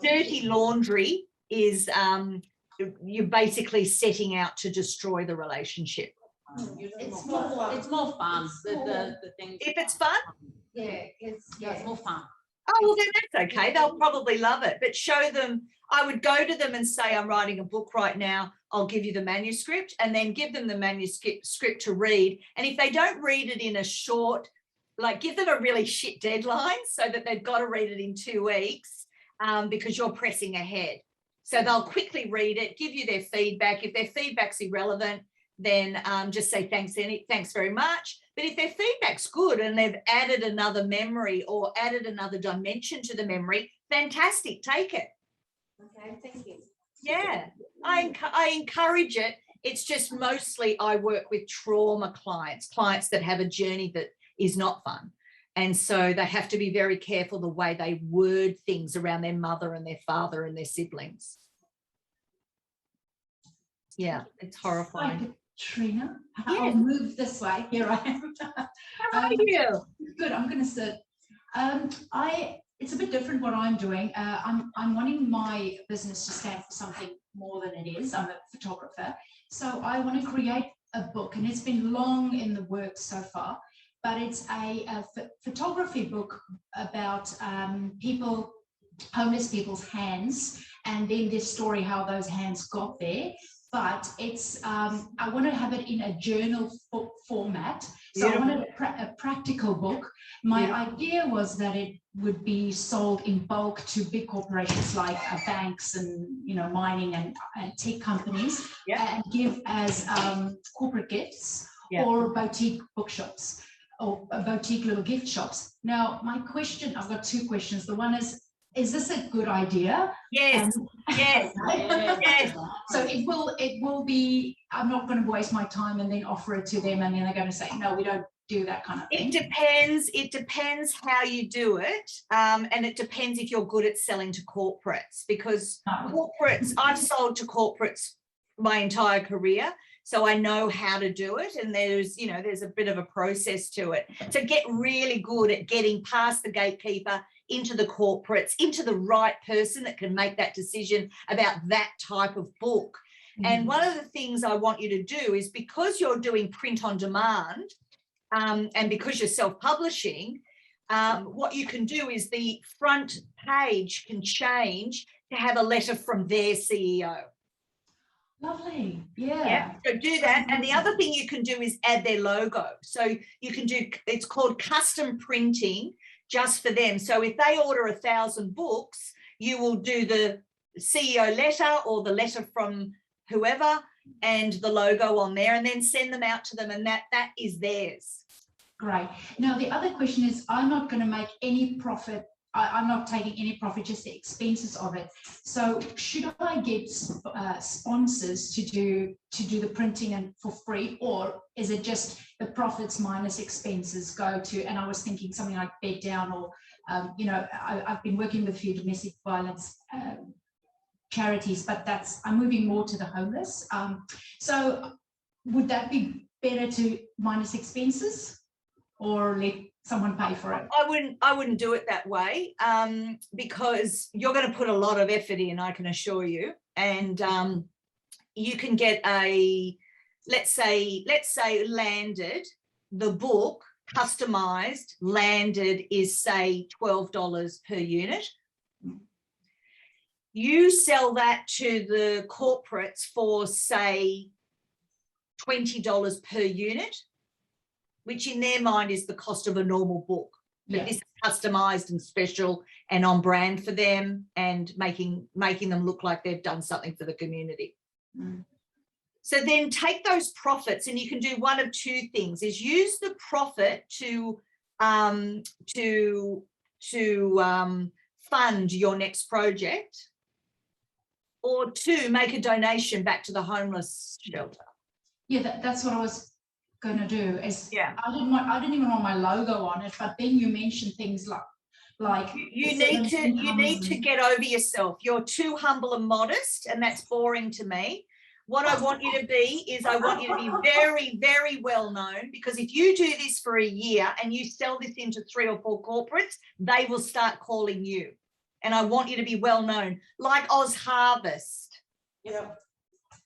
Dirty laundry is you're basically setting out to destroy the relationship. It's more fun. The things. If it's fun? Yeah. It's more fun. Oh, well, then that's okay. They'll probably love it. But show them, I would go to them and say, I'm writing a book right now. I'll give you the manuscript, and then give them the manuscript to read. And if they don't read it in a short, like give them a really shit deadline so that they've got to read it in 2 weeks because you're pressing ahead. So they'll quickly read it, give you their feedback. If their feedback's irrelevant, then just say thanks very much. But if their feedback's good and they've added another memory or added another dimension to the memory, fantastic, take it. Okay, thank you. Yeah, I encourage it. It's just mostly I work with trauma clients that have a journey that is not fun. And so they have to be very careful the way they word things around their mother and their father and their siblings. Yeah, it's horrifying. Katrena, Yes. I'll move this way. Here I am. How are you? Good. I'm going to sit. It's a bit different what I'm doing. I'm wanting my business to stand for something more than it is. I'm a photographer, so I want to create a book, and it's been long in the works so far. But it's a photography book about homeless people's hands, and then this story how those hands got there. But it's I want to have it in a journal format. So I wanted a practical book. My idea was that it would be sold in bulk to big corporations like banks and mining and tech companies, and give as corporate gifts or boutique bookshops or boutique little gift shops. Now, my question, I've got 2 questions. The one is this a good idea? Yes, yes, yes. So it will be, I'm not going to waste my time and then offer it to them and then they're going to say, no, we don't do that kind of thing. It depends how you do it. And it depends if you're good at selling to corporates, because corporates, I've sold to corporates my entire career. So I know how to do it, and there's a bit of a process to it. So get really good at getting past the gatekeeper into the corporates, into the right person that can make that decision about that type of book. And one of the things I want you to do is, because you're doing print on demand and because you're self-publishing, what you can do is the front page can change to have a letter from their CEO. Lovely. Yeah. So do that. And the other thing you can do is add their logo. So you can do, it's called custom printing just for them. So if they order 1,000 books, you will do the CEO letter or the letter from whoever and the logo on there, and then send them out to them, and that is theirs. Great. Now, the other question is, I'm not going to make any profit. I'm not taking any profit, just the expenses of it. So should I get sponsors to do the printing and for free, or is it just the profits minus expenses go to? And I was thinking something like Bed Down, or I've been working with a few domestic violence charities, but I'm moving more to the homeless. So would that be better to minus expenses, or let someone pay for it? I wouldn't do it that way, because you're going to put a lot of effort in, I can assure you. And you can get let's say Landed, the book, customized, Landed is say $12 per unit. You sell that to the corporates for say $20 per unit, which in their mind is the cost of a normal book. But Yeah. this is customized and special and on brand for them, and making them look like they've done something for the community. Mm. So then take those profits, and you can do one of two things: is use the profit to fund your next project, or two, make a donation back to the homeless shelter. Yeah, that's what I was going to do. Is Yeah. I didn't even want my logo on it, but then you mentioned things like you need to get over yourself. You're too humble and modest, and that's boring to me. What I want you to be is, I want you to be very, very well known, because if you do this for a year and you sell this into 3 or 4 corporates, they will start calling you. And I want you to be well known, like Oz Harvest. Yeah.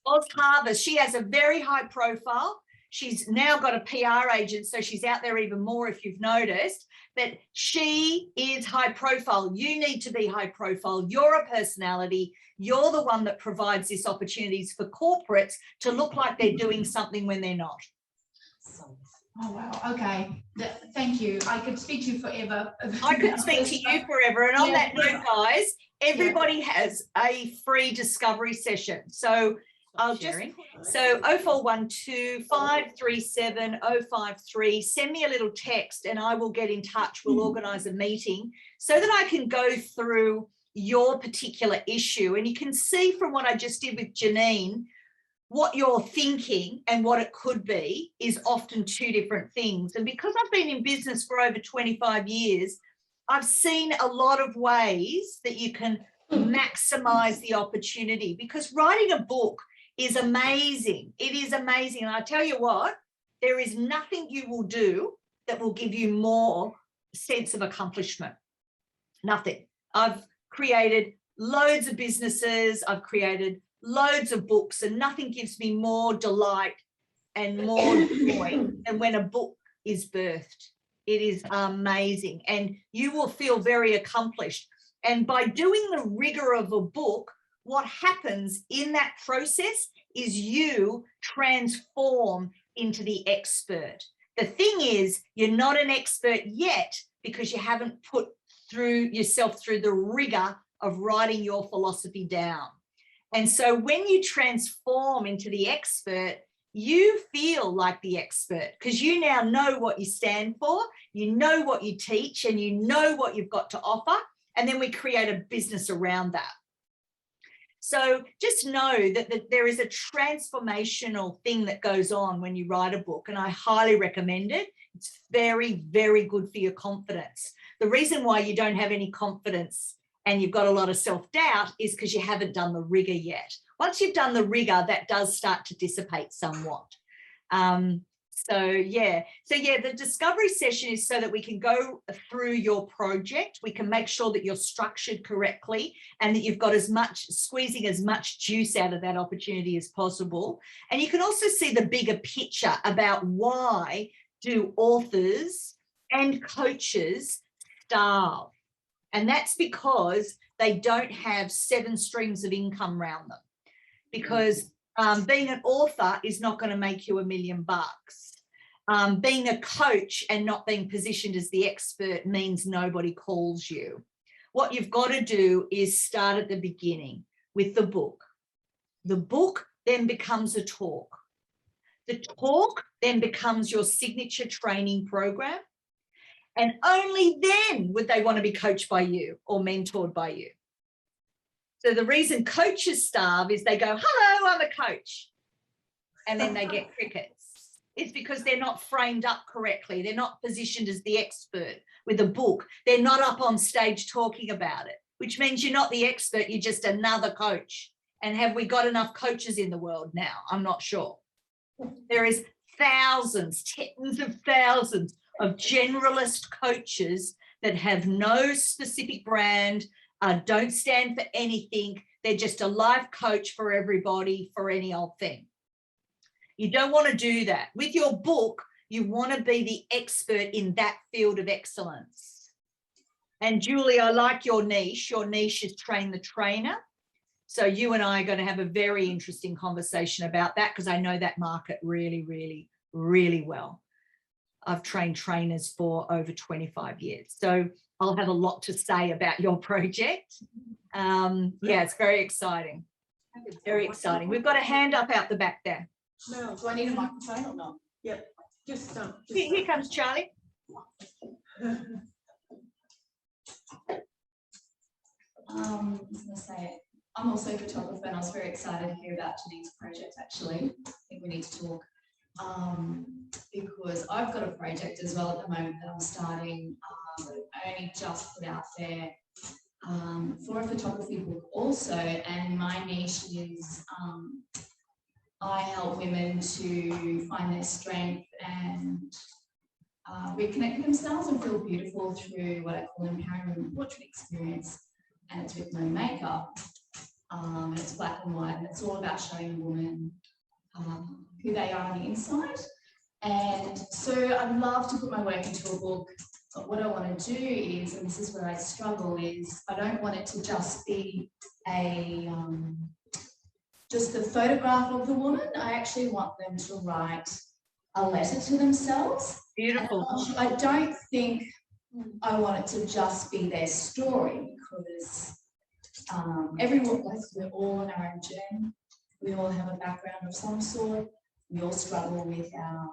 Oz Harvest, she has a very high profile. She's now got a PR agent, so she's out there even more, if you've noticed. But she is high profile. You need to be high profile. You're a personality. You're the one that provides these opportunities for corporates to look like they're doing something when they're not. Oh, wow. Okay. Thank you. I could speak to you forever. I could speak to you forever. And on that note, guys, everybody has a free discovery session. So I'll sharing. So 0412 537 053, send me a little text and I will get in touch. We'll organise a meeting so that I can go through your particular issue. And you can see from what I just did with Janine, what you're thinking and what it could be is often two different things. And because I've been in business for over 25 years, I've seen a lot of ways that you can maximise the opportunity, because writing a book is amazing. It is amazing. And I tell you what, there is nothing you will do that will give you more sense of accomplishment. Nothing. I've created loads of businesses. I've created loads of books, and nothing gives me more delight and more joy than when a book is birthed. It is amazing. And you will feel very accomplished. And by doing the rigor of a book, what happens in that process is you transform into the expert. The thing is, you're not an expert yet because you haven't put yourself through the rigor of writing your philosophy down. And so when you transform into the expert, you feel like the expert because you now know what you stand for, you know what you teach, and you know what you've got to offer. And then we create a business around that. So just know that there is a transformational thing that goes on when you write a book, and I highly recommend it. It's very, very good for your confidence. The reason why you don't have any confidence and you've got a lot of self-doubt is because you haven't done the rigor yet. Once you've done the rigor, that does start to dissipate somewhat. The discovery session is so that we can go through your project. We can make sure that you're structured correctly and that you've got squeezing as much juice out of that opportunity as possible. And you can also see the bigger picture about why do authors and coaches starve. And that's because they don't have 7 streams of income around them. Because being an author is not going to make you $1 million. Being a coach and not being positioned as the expert means nobody calls you. What you've got to do is start at the beginning with the book. The book then becomes a talk. The talk then becomes your signature training program. And only then would they want to be coached by you or mentored by you. So the reason coaches starve is they go, hello, I'm a coach. And then they get crickets. It's because they're not framed up correctly. They're not positioned as the expert with a book. They're not up on stage talking about it, which means you're not the expert. You're just another coach. And have we got enough coaches in the world now? I'm not sure. There is thousands, tens of thousands of generalist coaches that have no specific brand, don't stand for anything. They're just a life coach for everybody for any old thing. You don't want to do that. With your book, you want to be the expert in that field of excellence. And Julie, I like your niche. Your niche is train the trainer. So you and I are going to have a very interesting conversation about that, because I know that market really, really, really well. I've trained trainers for over 25 years. So I'll have a lot to say about your project. Yeah, it's very exciting. Very exciting. We've got a hand up out the back there. Mel, do I need a microphone or not? Yep. Just Here comes Charlie. I was going to say, I'm also a photographer, and I was very excited to hear about Janine's project, actually. I think we need to talk, because I've got a project as well at the moment that I'm starting, that I only just put out there for a photography book also, and my niche is I help women to find their strength and reconnect with themselves and feel beautiful through what I call empowering portrait experience. And it's with no makeup, and it's black and white, and it's all about showing a woman who they are on the inside. And so I'd love to put my work into a book, but what I want to do is, and this is where I struggle, is I don't want it to just be a just the photograph of the woman. I actually want them to write a letter to themselves. Beautiful. And I don't think I want it to just be their story, because everyone, we're all on our own journey. We all have a background of some sort. We all struggle with our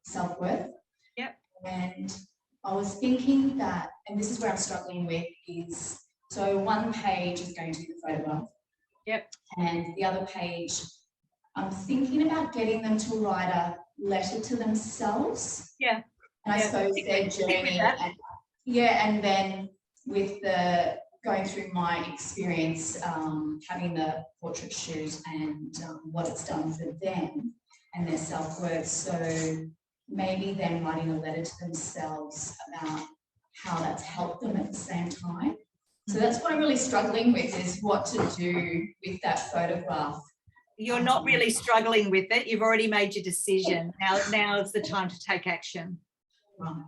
self-worth. Yep. And I was thinking that, and this is where I'm struggling with, is so one page is going to be the photograph. Yep. And the other page, I'm thinking about getting them to write a letter to themselves. Yeah. And I suppose their journey, and then with the going through my experience, having the portrait shoot and what it's done for them and their self-worth. So maybe them writing a letter to themselves about how that's helped them at the same time. So that's what I'm really struggling with, is what to do with that photograph. You're not really struggling with it. You've already made your decision. Now is the time to take action. Right.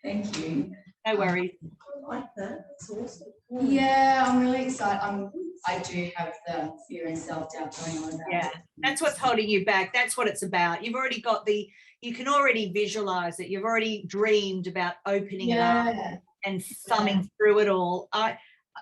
Thank you. No worries. I like that. It's awesome. Yeah, I'm really excited. I do have the fear and self-doubt going on about Yeah, it. that's what's holding you back. That's what it's about. You've already got you can already visualize it. You've already dreamed about opening it up and thumbing through it all.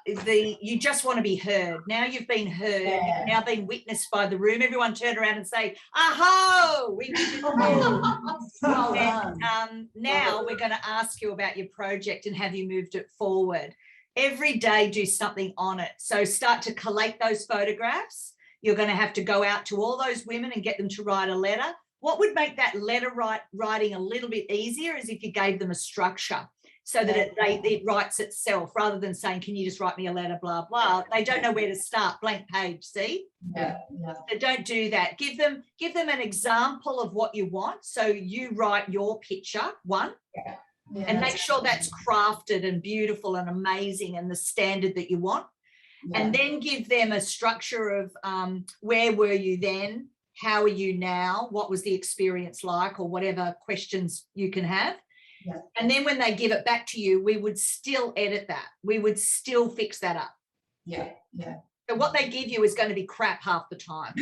You just want to be heard. Now you've been heard. Yeah. You've now been witnessed by the room. Everyone turn around and say, "Aho, we did it all." And now we're going to ask you about your project and have you moved it forward. Every day do something on it. So start to collate those photographs. You're going to have to go out to all those women and get them to write a letter. What would make that letter writing a little bit easier is if you gave them a structure, so that it writes itself, rather than saying, "Can you just write me a letter, blah, blah." They don't know where to start, blank page, see? Yeah. So don't do that. Give them an example of what you want. So you write your picture, and make sure that's crafted and beautiful and amazing and the standard that you want. Yeah. And then give them a structure of where were you then? How are you now? What was the experience like? Or whatever questions you can have. Yeah. And then when they give it back to you, we would still edit that. We would still fix that up. Yeah. So what they give you is going to be crap half the time.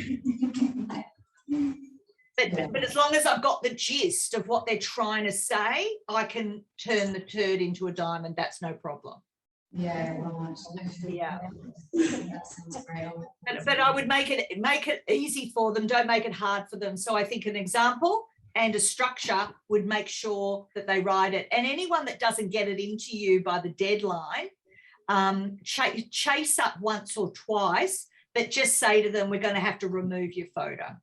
But as long as I've got the gist of what they're trying to say, I can turn the turd into a diamond. That's no problem. Yeah, right. Yeah. That sounds great. But I would make it easy for them. Don't make it hard for them. So I think an example and a structure would make sure that they write it. And anyone that doesn't get it into you by the deadline, chase up once or twice, but just say to them, "We're going to have to remove your photo."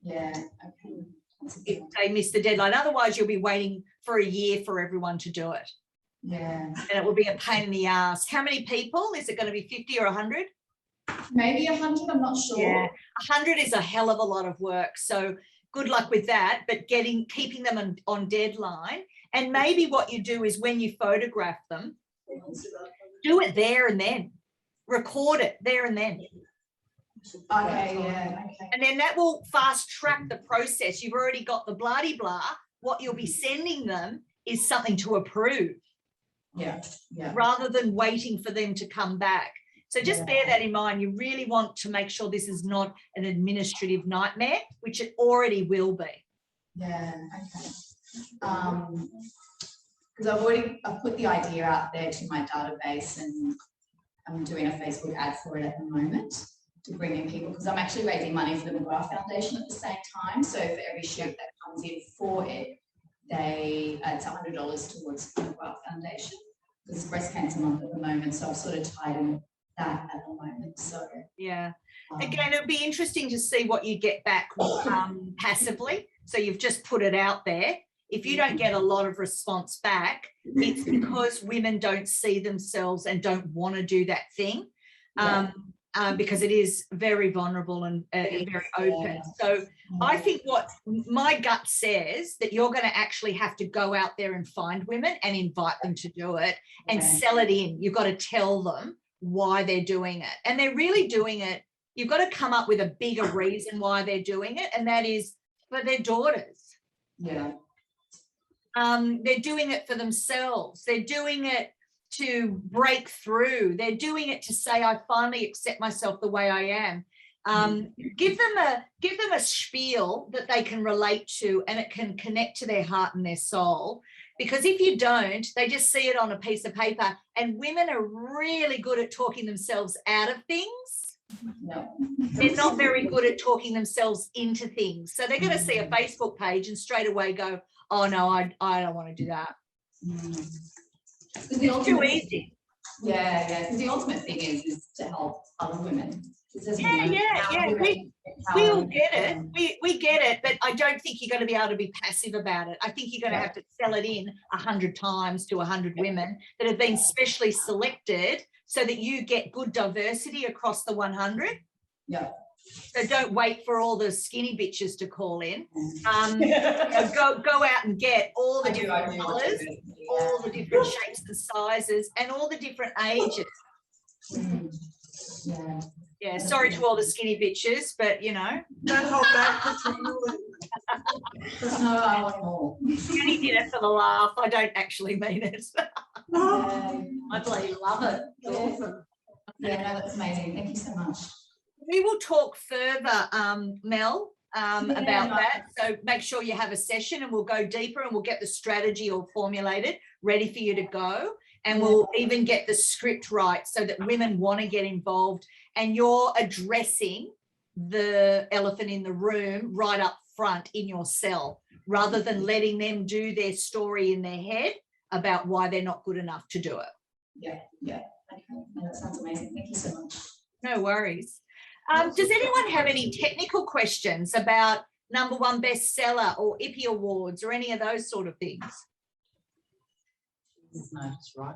Yeah, okay. If they miss the deadline. Otherwise, you'll be waiting for a year for everyone to do it. Yeah. And it will be a pain in the ass. How many people? Is it going to be 50 or 100? Maybe 100, I'm not sure. Yeah, 100 is a hell of a lot of work. So good luck with that, but keeping them on deadline. And maybe what you do is when you photograph them, do it there and then. Record it there and then. Okay, yeah. Okay. And then that will fast track the process. You've already got the bloody blah. What you'll be sending them is something to approve. Yeah, yeah. rather than waiting for them to come back. So just bear that in mind. You really want to make sure this is not an administrative nightmare, which it already will be. Yeah, okay. Because I've put the idea out there to my database, and I'm doing a Facebook ad for it at the moment to bring in people, because I'm actually raising money for the McGrath Foundation at the same time. So for every shoot that comes in for it, it's $100 towards the McGrath Foundation, because it's breast cancer month at the moment. So I've sort of tied in that at the moment. So yeah, again, it'll be interesting to see what you get back passively. So you've just put it out there. If you don't get a lot of response back, it's because women don't see themselves and don't want to do that thing, because it is very vulnerable and very open. So I think what my gut says, that you're going to actually have to go out there and find women and invite them to do it and sell it in. You've got to tell them why they're doing it. And they're really doing it. You've got to come up with a bigger reason why they're doing it, and that is for their daughters. yeah. They're doing it for themselves. They're doing it to break through. They're doing it to say, I finally accept myself the way I am. Give them a spiel that they can relate to, and it can connect to their heart and their soul. Because if you don't, they just see it on a piece of paper. And women are really good at talking themselves out of things. No. They're not very good at talking themselves into things. So they're going to see a Facebook page and straight away go, oh no, I don't want to do that. It's too easy. Yeah. Because the ultimate thing is to help other women. Yeah. We all get it. We get it, but I don't think you're going to be able to be passive about it. I think you're going to have to sell it in 100 times to 100 women that have been specially selected so that you get good diversity across the 100. Yeah. So don't wait for all the skinny bitches to call in. Go out and get all the different colours, all the different shapes and sizes, and all the different ages. Yeah, sorry to all the skinny bitches, but you know. Don't hold back. No, I want more. You only did it for the laugh. I don't actually mean it. I bloody love it. Awesome. Yeah, no, that's amazing. Thank you so much. We will talk further, Mel, about that. So make sure you have a session, and we'll go deeper, and we'll get the strategy all formulated, ready for you to go. And we'll even get the script right so that women want to get involved, and you're addressing the elephant in the room right up front in your cell, rather than letting them do their story in their head about why they're not good enough to do it. Yeah. Okay. No, that sounds amazing. Thank you so much. No worries. Does anyone have any technical questions about #1 bestseller or IPI awards or any of those sort of things? No, just right.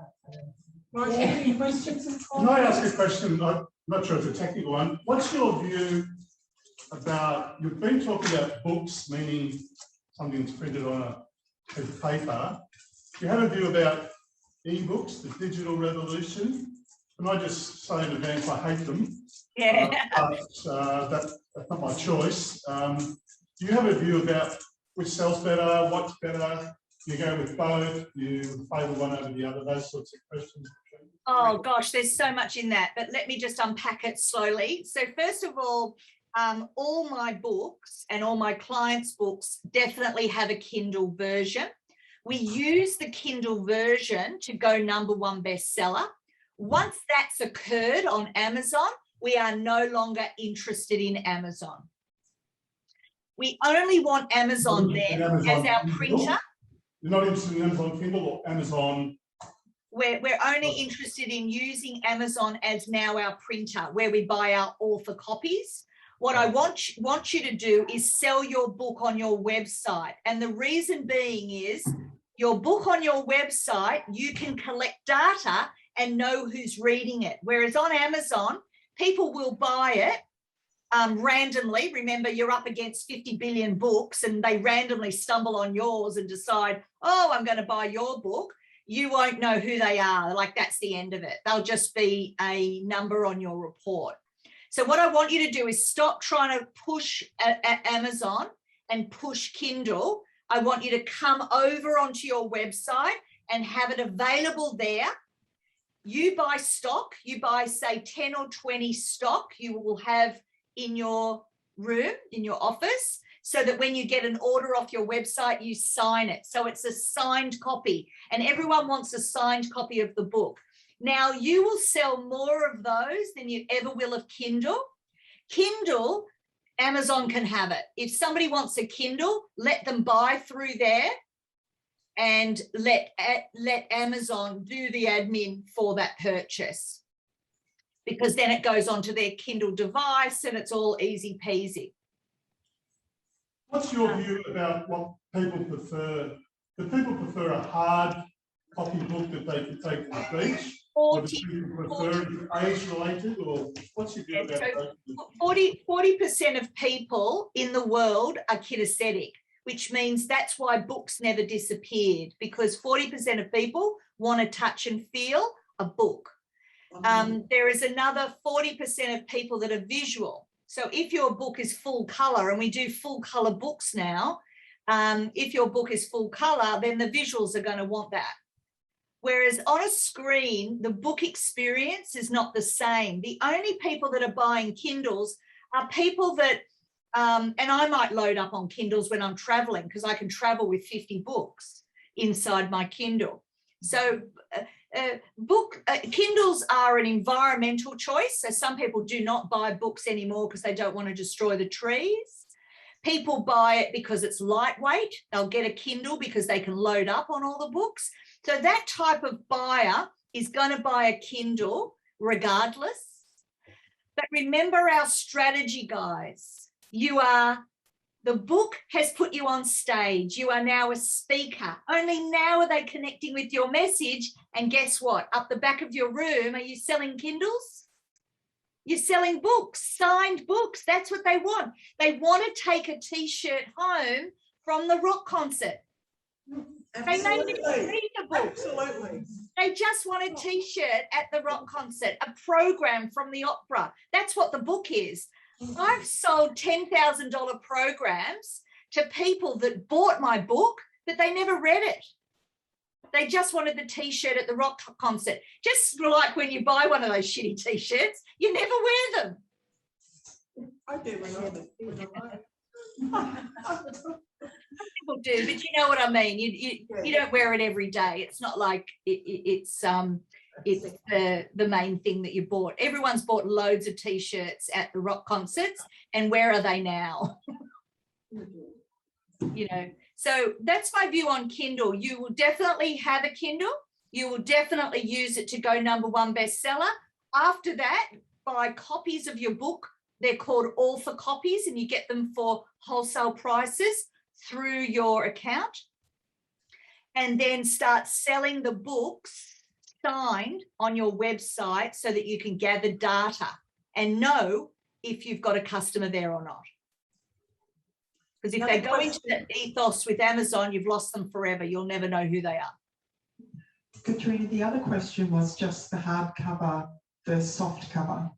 Right, any questions? Can I ask a question? I'm not sure it's a technical one. What's your view about, you've been talking about books, meaning something that's printed on a piece of paper. Do you have a view about e-books, the digital revolution? Can I just say in advance, I hate them. Yeah. But that's not my choice. Do you have a view about which sells better, what's better? Do you go with both? Do you favour one over the other? Those sorts of questions. Oh gosh, there's so much in that, but let me just unpack it slowly. So first of all my books and all my clients' books definitely have a Kindle version. We use the Kindle version to go #1 bestseller. Once that's occurred on Amazon, we are no longer interested in Amazon. We only want Amazon then as our printer. You're not interested in Amazon Kindle or Amazon? We're only interested in using Amazon as now our printer, where we buy our author copies. What I want you to do is sell your book on your website. And the reason being is your book on your website, you can collect data and know who's reading it. Whereas on Amazon, people will buy it randomly. Remember, you're up against 50 billion books, and they randomly stumble on yours and decide, oh, I'm going to buy your book. You won't know who they are. Like, that's the end of it. They'll just be a number on your report. So what I want you to do is stop trying to push at Amazon and push Kindle. I want you to come over onto your website and have it available there. You buy stock, you buy say 10 or 20 stock you will have in your room, in your office, so that when you get an order off your website, you sign it. So it's a signed copy, and everyone wants a signed copy of the book. Now, you will sell more of those than you ever will of Kindle. Kindle, Amazon can have it. If somebody wants a Kindle, let them buy through there and let Amazon do the admin for that purchase, because then it goes onto their Kindle device and it's all easy peasy. What's your view about what people prefer? Do people prefer a hard copy book that they can take to the beach? Or do people prefer it age-related, or what's your view about that? 40% of people in the world are kinesthetic, which means that's why books never disappeared, because 40% of people want to touch and feel a book. There is another 40% of people that are visual. So if your book is full colour, and we do full colour books now, if your book is full colour, then the visuals are going to want that. Whereas on a screen, the book experience is not the same. The only people that are buying Kindles are people that, and I might load up on Kindles when I'm traveling, because I can travel with 50 books inside my Kindle. So Kindles are an environmental choice. So some people do not buy books anymore because they don't want to destroy the trees. People buy it because it's lightweight. They'll get a Kindle because they can load up on all the books. So that type of buyer is going to buy a Kindle regardless. But remember our strategy, guys. The book has put you on stage. You are now a speaker. Only now are they connecting with your message. And guess what? Up the back of your room, are you selling Kindles? You're selling books, signed books. That's what they want. They want to take a T-shirt home from the rock concert. They may never read the book. Absolutely. They just want a T-shirt at the rock concert, a program from the opera. That's what the book is. I've sold $10,000 programs to people that bought my book, but they never read it. They just wanted the T-shirt at the rock concert. Just like when you buy one of those shitty T-shirts, you never wear them. I do when People do, but you know what I mean. You don't wear it every day. It's not like it's the main thing that you bought. Everyone's bought loads of T-shirts at the rock concerts, and where are they now? You know, so that's my view on Kindle. You will definitely have a Kindle. You will definitely use it to go #1 bestseller. After that, buy copies of your book. They're called author copies, and you get them for wholesale prices through your account. And then start selling the books signed on your website so that you can gather data and know if you've got a customer there or not. Because if they go into the ethos with Amazon, you've lost them forever. You'll never know who they are. Katrena, the other question was just the hardcover, the soft cover.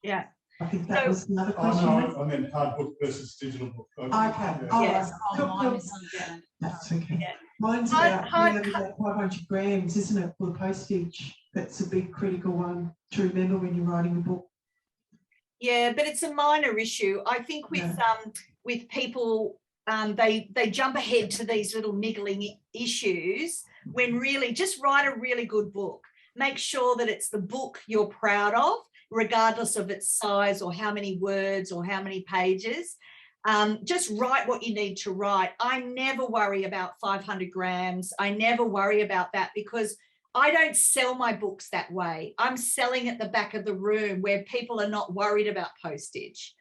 Yeah. I think that was another question. Oh, no, I meant hard book versus digital book. Okay. Yeah. Oh, Yes. that's okay. Yeah. Mine's about 500 grams, isn't it, for the postage? That's a big critical one to remember when you're writing a book. Yeah, but it's a minor issue. I think with people, they jump ahead to these little niggling issues when really just write a really good book. Make sure that it's the book you're proud of, regardless of its size or how many words or how many pages. Just write what you need to write. I never worry about 500 grams. I never worry about that because I don't sell my books that way. I'm selling at the back of the room where people are not worried about postage.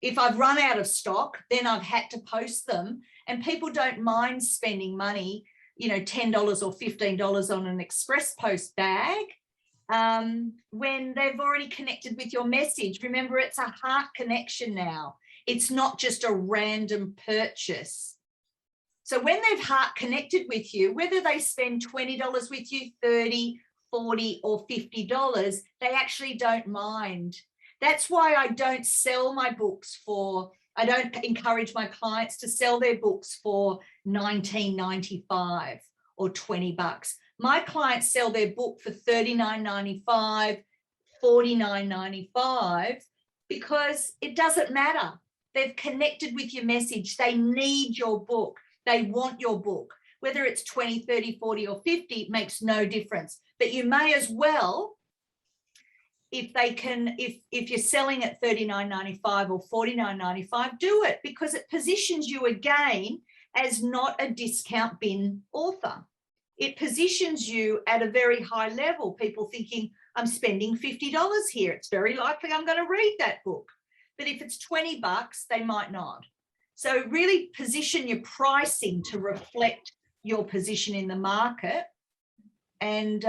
If I've run out of stock, then I've had to post them, and people don't mind spending money, you know, $10 or $15 on an express post bag when they've already connected with your message. Remember, it's a heart connection now. It's not just a random purchase. So when they've heart connected with you, whether they spend $20 with you, $30, $40 or $50, they actually don't mind. That's why I don't sell my books I don't encourage my clients to sell their books for $19.95 or $20. My clients sell their book for $39.95, $49.95, because it doesn't matter. They've connected with your message. They need your book. They want your book. Whether it's 20, 30, 40 or 50, it makes no difference. But you may as well, if you're selling at $39.95 or $49.95, do it, because it positions you again as not a discount bin author. It positions you at a very high level. People thinking, I'm spending $50 here. It's very likely I'm going to read that book. But if it's $20, they might not. So really position your pricing to reflect your position in the market. And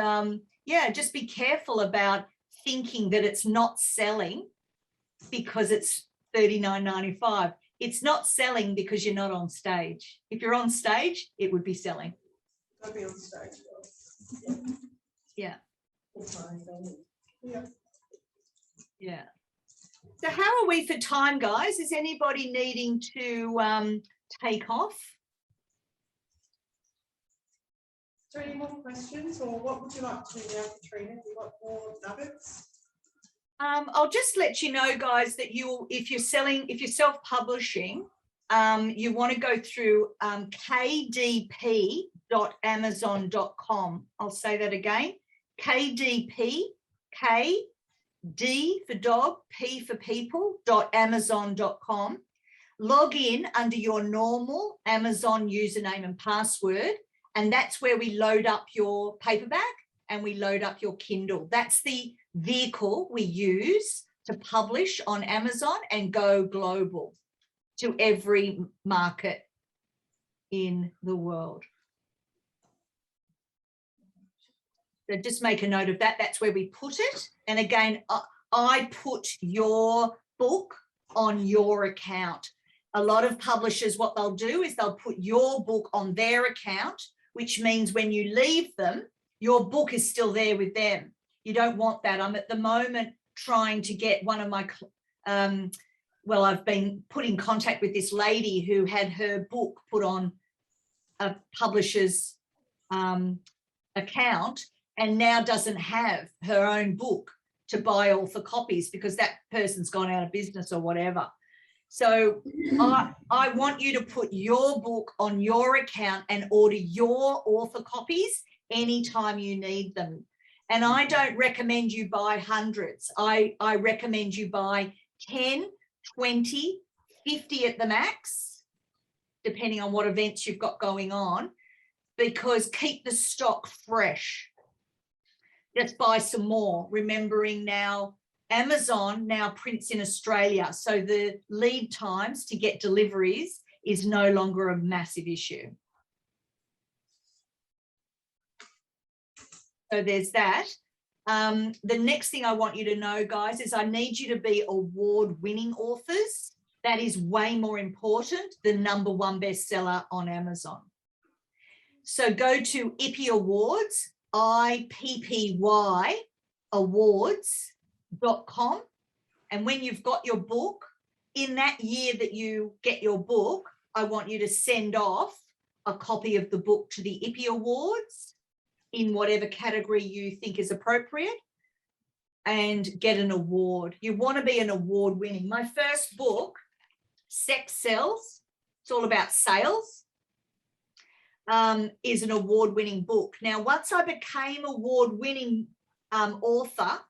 yeah, just be careful about thinking that it's not selling because it's $39.95. It's not selling because you're not on stage. If you're on stage, it would be selling. I'll be on stage. Yeah. Yeah. Yeah. So how are we for time, guys? Is anybody needing to take off? Is there any more questions, or what would you like to do now, Katrina? Do you want more nuggets? I'll just let you know, guys, that if you're self-publishing, you want to go through kdp.amazon.com. I'll say that again. KDP, K, D for dog, P for people.amazon.com. Log in under your normal Amazon username and password, and that's where we load up your paperback and we load up your Kindle. That's the vehicle we use to publish on Amazon and go global to every market in the world. So just make a note of that. That's where we put it. And again, I put your book on your account. A lot of publishers, what they'll do is they'll put your book on their account, which means when you leave them, your book is still there with them. You don't want that. I'm at the moment trying to get one of my, well, I've been put in contact with this lady who had her book put on a publisher's account and now doesn't have her own book to buy author copies because that person's gone out of business or whatever. So I want you to put your book on your account and order your author copies anytime you need them. And I don't recommend you buy hundreds. I recommend you buy 10, 20, 50 at the max, depending on what events you've got going on, because keep the stock fresh. Just buy some more, remembering now Amazon now prints in Australia, so the lead times to get deliveries is no longer a massive issue. So there's that. The next thing I want you to know, guys, is I need you to be award-winning authors. That is way more important than #1 bestseller on Amazon. So go to IPPY Awards, IPPY Awards.com. And when you've got your book, in that year that you get your book, I want you to send off a copy of the book to the IPPY Awards in whatever category you think is appropriate and get an award. You want to be an award winning. My first book, Sex Sells, it's all about sales, is an award-winning book. Now, once I became award-winning author,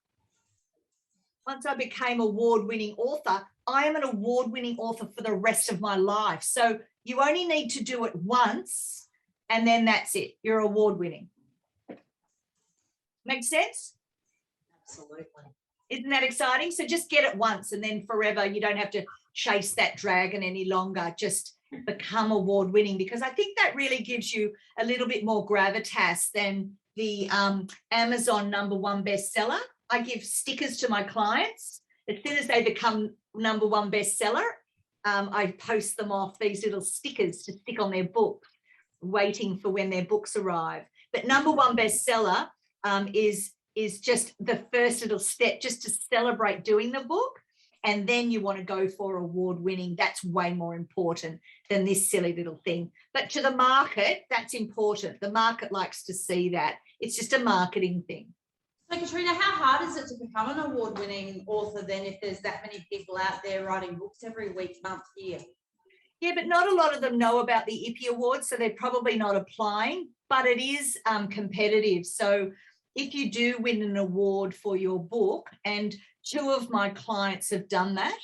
I am an award-winning author for the rest of my life. So you only need to do it once and then that's it. You're award-winning. Make sense? Absolutely. Isn't that exciting? So just get it once and then forever. You don't have to chase that dragon any longer. Just become award-winning, because I think that really gives you a little bit more gravitas than the Amazon #1 bestseller. I give stickers to my clients. As soon as they become #1 bestseller, I post them off these little stickers to stick on their book, waiting for when their books arrive. But #1 bestseller is just the first little step, just to celebrate doing the book. and then you want to go for award winning. That's way more important than this silly little thing. But to the market, that's important. The market likes to see that. It's just a marketing thing. So Katrina, how hard is it to become an award-winning author then if there's that many people out there writing books every week, month, year? Yeah, but not a lot of them know about the IPI Awards, so they're probably not applying, but it is competitive. So if you do win an award for your book, and 2 of my clients have done that,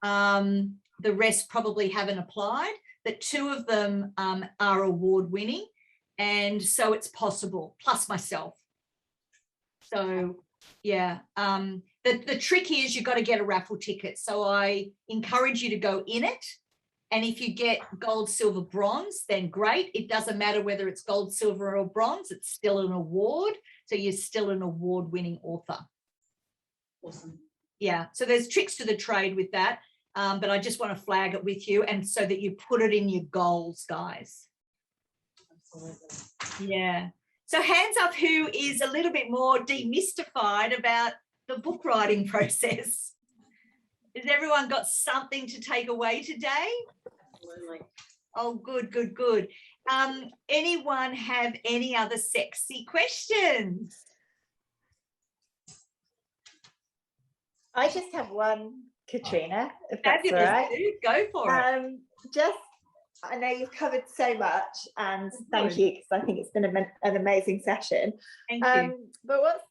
the rest probably haven't applied, but 2 of them are award-winning, and so it's possible, plus myself. So, yeah, the trick is you've got to get a raffle ticket. So I encourage you to go in it. And if you get gold, silver, bronze, then great. It doesn't matter whether it's gold, silver, or bronze. It's still an award. So you're still an award-winning author. Awesome. Yeah. So there's tricks to the trade with that. But I just want to flag it with you, and so that you put it in your goals, guys. Absolutely. Yeah. So hands up who is a little bit more demystified about the book writing process. Has everyone got something to take away today? Absolutely. Oh, good, good, good. Anyone have any other sexy questions? I just have one, Katrina, if that's all Fabulous. right. Go for it. I know you've covered so much, and thank you, because I think it's been an amazing session. Thank you. But what's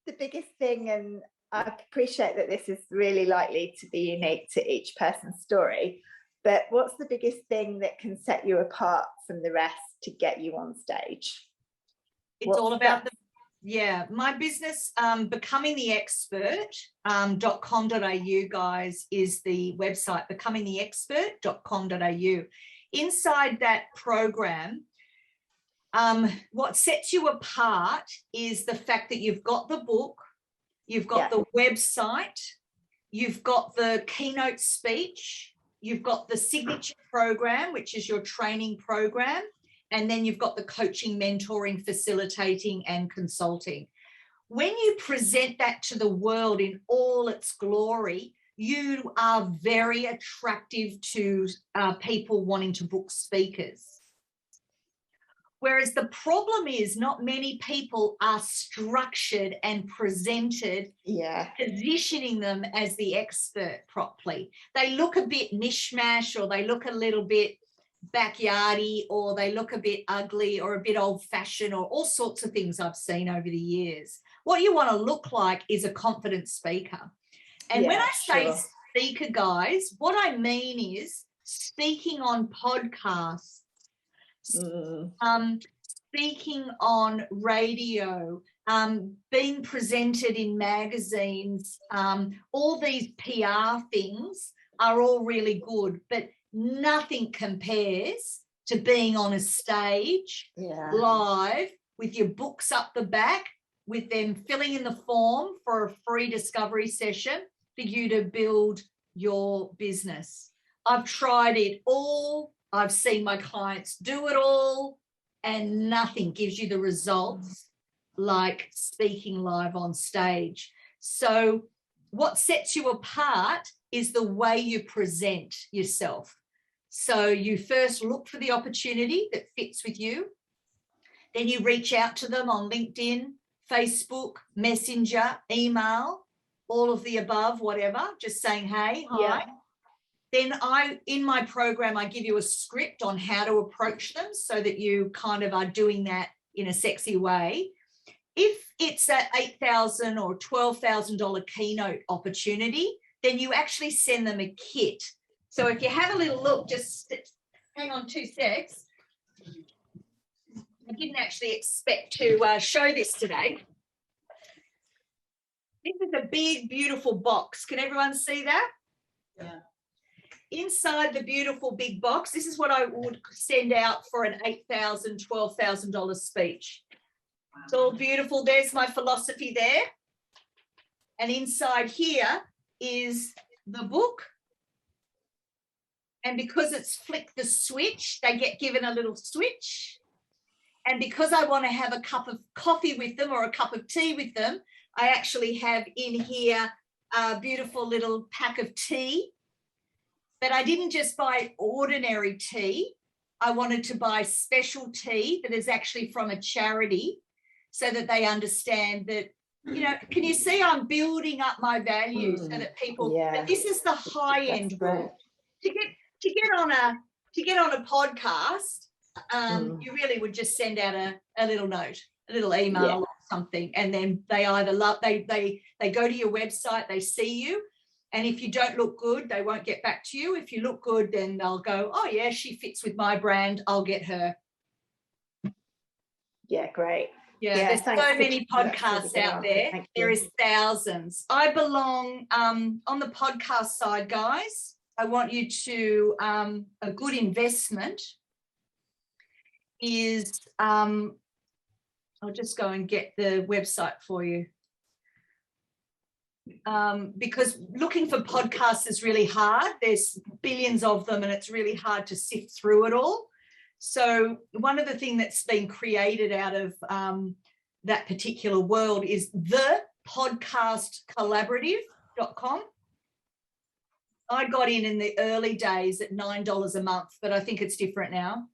the biggest thing, and I appreciate that this is really likely to be unique to each person's story, but what's the biggest thing that can set you apart from the rest to get you on stage? It's all about my business, Becoming the Expert, .com.au, guys, is the website, becomingtheexpert.com.au. Inside that program, what sets you apart is the fact that you've got the book, you've got the website, you've got the keynote speech, you've got the signature program, which is your training program, and then you've got the coaching, mentoring, facilitating, and consulting. When you present that to the world in all its glory, you are very attractive to people wanting to book speakers. Whereas the problem is not many people are structured and presented, positioning them as the expert properly. They look a bit mishmash, or they look a little bit backyardy, or they look a bit ugly, or a bit old-fashioned, or all sorts of things I've seen over the years. What you want to look like is a confident speaker. And when I say speaker, guys, what I mean is speaking on podcasts, speaking on radio, being presented in magazines, all these PR things are all really good, but nothing compares to being on a stage live with your books up the back, with them filling in the form for a free discovery session for you to build your business. I've tried it all. I've seen my clients do it all, and nothing gives you the results like speaking live on stage. So what sets you apart is the way you present yourself. So you first look for the opportunity that fits with you. Then you reach out to them on LinkedIn, Facebook, Messenger, email, all of the above, whatever, just saying, hey, hi. Then in my program, I give you a script on how to approach them so that you kind of are doing that in a sexy way. If it's an $8,000 or $12,000 keynote opportunity, then you actually send them a kit. So if you have a little look, just hang on 2 secs. I didn't actually expect to show this today. This is a big, beautiful box. Can everyone see that? Yeah. Inside the beautiful big box, this is what I would send out for an $8,000, $12,000 speech. It's all beautiful. There's my philosophy there. And inside here is the book. And because it's flick the switch, they get given a little switch. And because I want to have a cup of coffee with them or a cup of tea with them, I actually have in here a beautiful little pack of tea. But I didn't just buy ordinary tea. I wanted to buy special tea that is actually from a charity so that they understand that, you know, can you see I'm building up my value so that people, but this is the high end world. To get on a podcast, you really would just send out a little note, a little email or something, and then they either they go to your website, they see you, and if you don't look good, they won't get back to you. If you look good, then they'll go, oh yeah, she fits with my brand, I'll get her. Yeah, great. Yeah, there's so many podcasts out there. There is thousands. I belong on the podcast side, guys. I want you to, a good investment is, I'll just go and get the website for you. Because looking for podcasts is really hard. There's billions of them and it's really hard to sift through it all. So one of the things that's been created out of that particular world is thepodcastcollaborative.com. I got in the early days at $9 a month, but I think it's different now.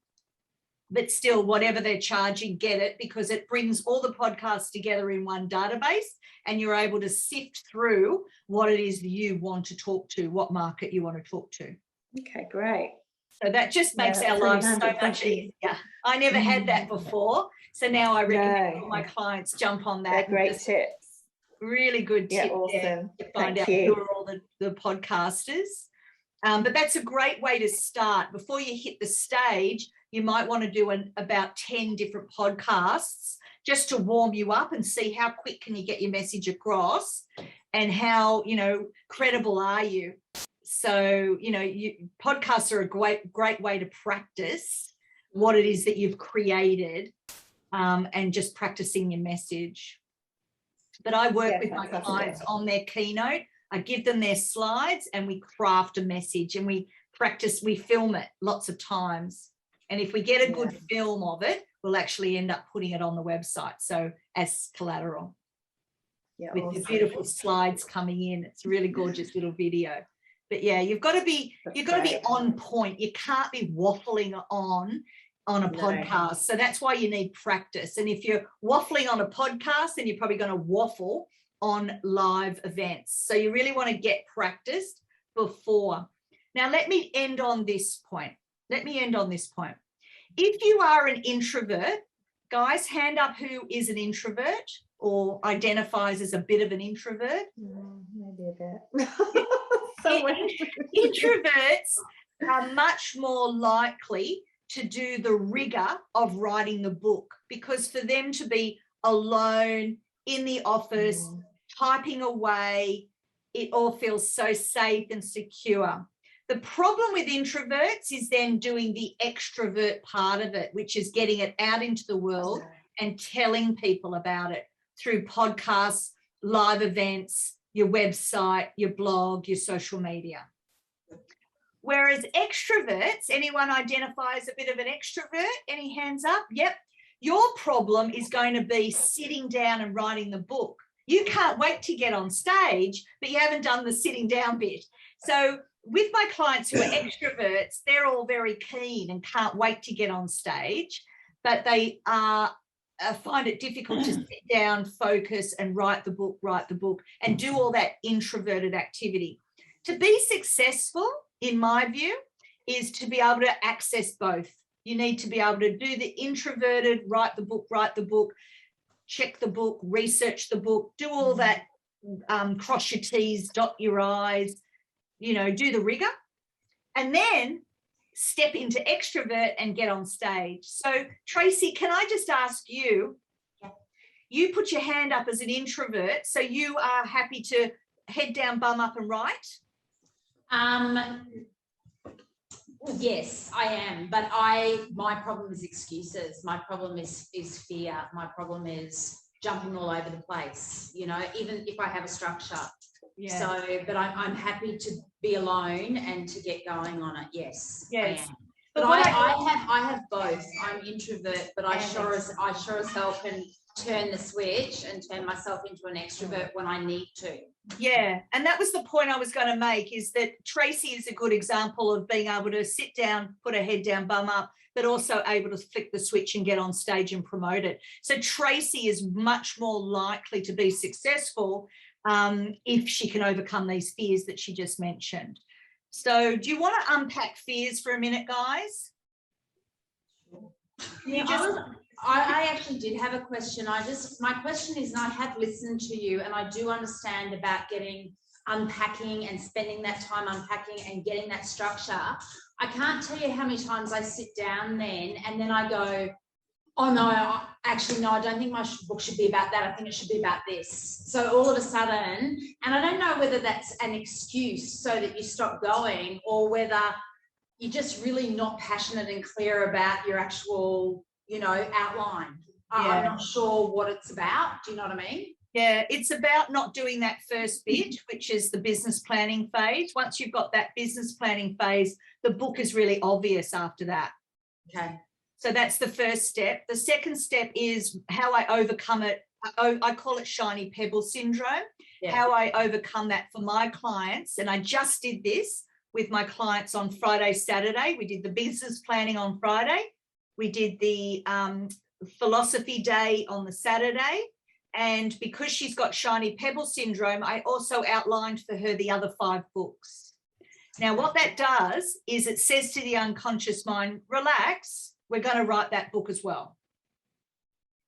But still, whatever they're charging, get it, because it brings all the podcasts together in one database and you're able to sift through what it is you want to talk to, what market you want to talk to. Okay, great. So that just makes our lives so much easier. I never had that before. So now I recommend all my clients jump on that. They're great tips. Really good tip. Awesome. To find out who are all the podcasters. But that's a great way to start. Before you hit the stage, you might want to do about 10 different podcasts just to warm you up and see how quick can you get your message across and how, you know, credible are you. So, you know, podcasts are a great way to practice what it is that you've created and just practicing your message. But I work with my clients on their keynote. I give them their slides and we craft a message and we practice, we film it lots of times. And if we get a good film of it, we'll actually end up putting it on the website. So as collateral with the beautiful slides coming in. It's a really gorgeous little video. But yeah, you've got to be on point. You can't be waffling on a podcast. So that's why you need practice. And if you're waffling on a podcast, then you're probably going to waffle on live events. So you really want to get practiced before. Now, let me end on this point. If you are an introvert, guys, hand up who is an introvert or identifies as a bit of an introvert. Maybe a bit. Introverts are much more likely to do the rigor of writing the book, because for them to be alone in the office, typing away, it all feels so safe and secure. The problem with introverts is then doing the extrovert part of it, which is getting it out into the world and telling people about it through podcasts, live events, your website, your blog, your social media. Whereas extroverts, anyone identify as a bit of an extrovert? Any hands up? Yep. Your problem is going to be sitting down and writing the book. You can't wait to get on stage, but you haven't done the sitting down bit. So with my clients who are extroverts, they're all very keen and can't wait to get on stage, but they find it difficult to sit down, focus and write the book and do all that introverted activity. To be successful, in my view, is to be able to access both. You need to be able to do the introverted, write the book, check the book, research the book, do all that, cross your T's, dot your I's, you know, do the rigor, and then step into extrovert and get on stage. So Tracy, can I just ask you, you put your hand up as an introvert, so you are happy to head down, bum up and write? Yes, I am, but my problem is excuses. My problem is fear. My problem is jumping all over the place, you know, even if I have a structure. Yeah. So, but I'm happy to be alone and to get going on it. Yes. Yes. But what I have both. I'm introvert, but I sure as hell can turn the switch and turn myself into an extrovert when I need to. Yeah, and that was the point I was going to make, is that Tracy is a good example of being able to sit down, put her head down, bum up, but also able to flick the switch and get on stage and promote it. So Tracy is much more likely to be successful if she can overcome these fears that she just mentioned. So do you want to unpack fears for a minute, guys? Yeah, I actually did have a question. My question is, and I have listened to you and I do understand about unpacking and spending that time unpacking and getting that structure. I can't tell you how many times I sit down then and then I go, oh no, actually, no, I don't think my book should be about that. I think it should be about this. So all of a sudden, and I don't know whether that's an excuse so that you stop going or whether you're just really not passionate and clear about your actual, outline. I'm not sure what it's about. Do you know what I mean? Yeah, it's about not doing that first bit, which is the business planning phase. Once you've got that business planning phase, the book is really obvious after that. Okay. So that's the first step. The second step is how I overcome it. I call it shiny pebble syndrome, how I overcome that for my clients. And I just did this with my clients on Friday, Saturday. We did the business planning on Friday. We did the philosophy day on the Saturday. And because she's got shiny pebble syndrome, I also outlined for her the other 5 books. Now, what that does is it says to the unconscious mind, relax, we're going to write that book as well.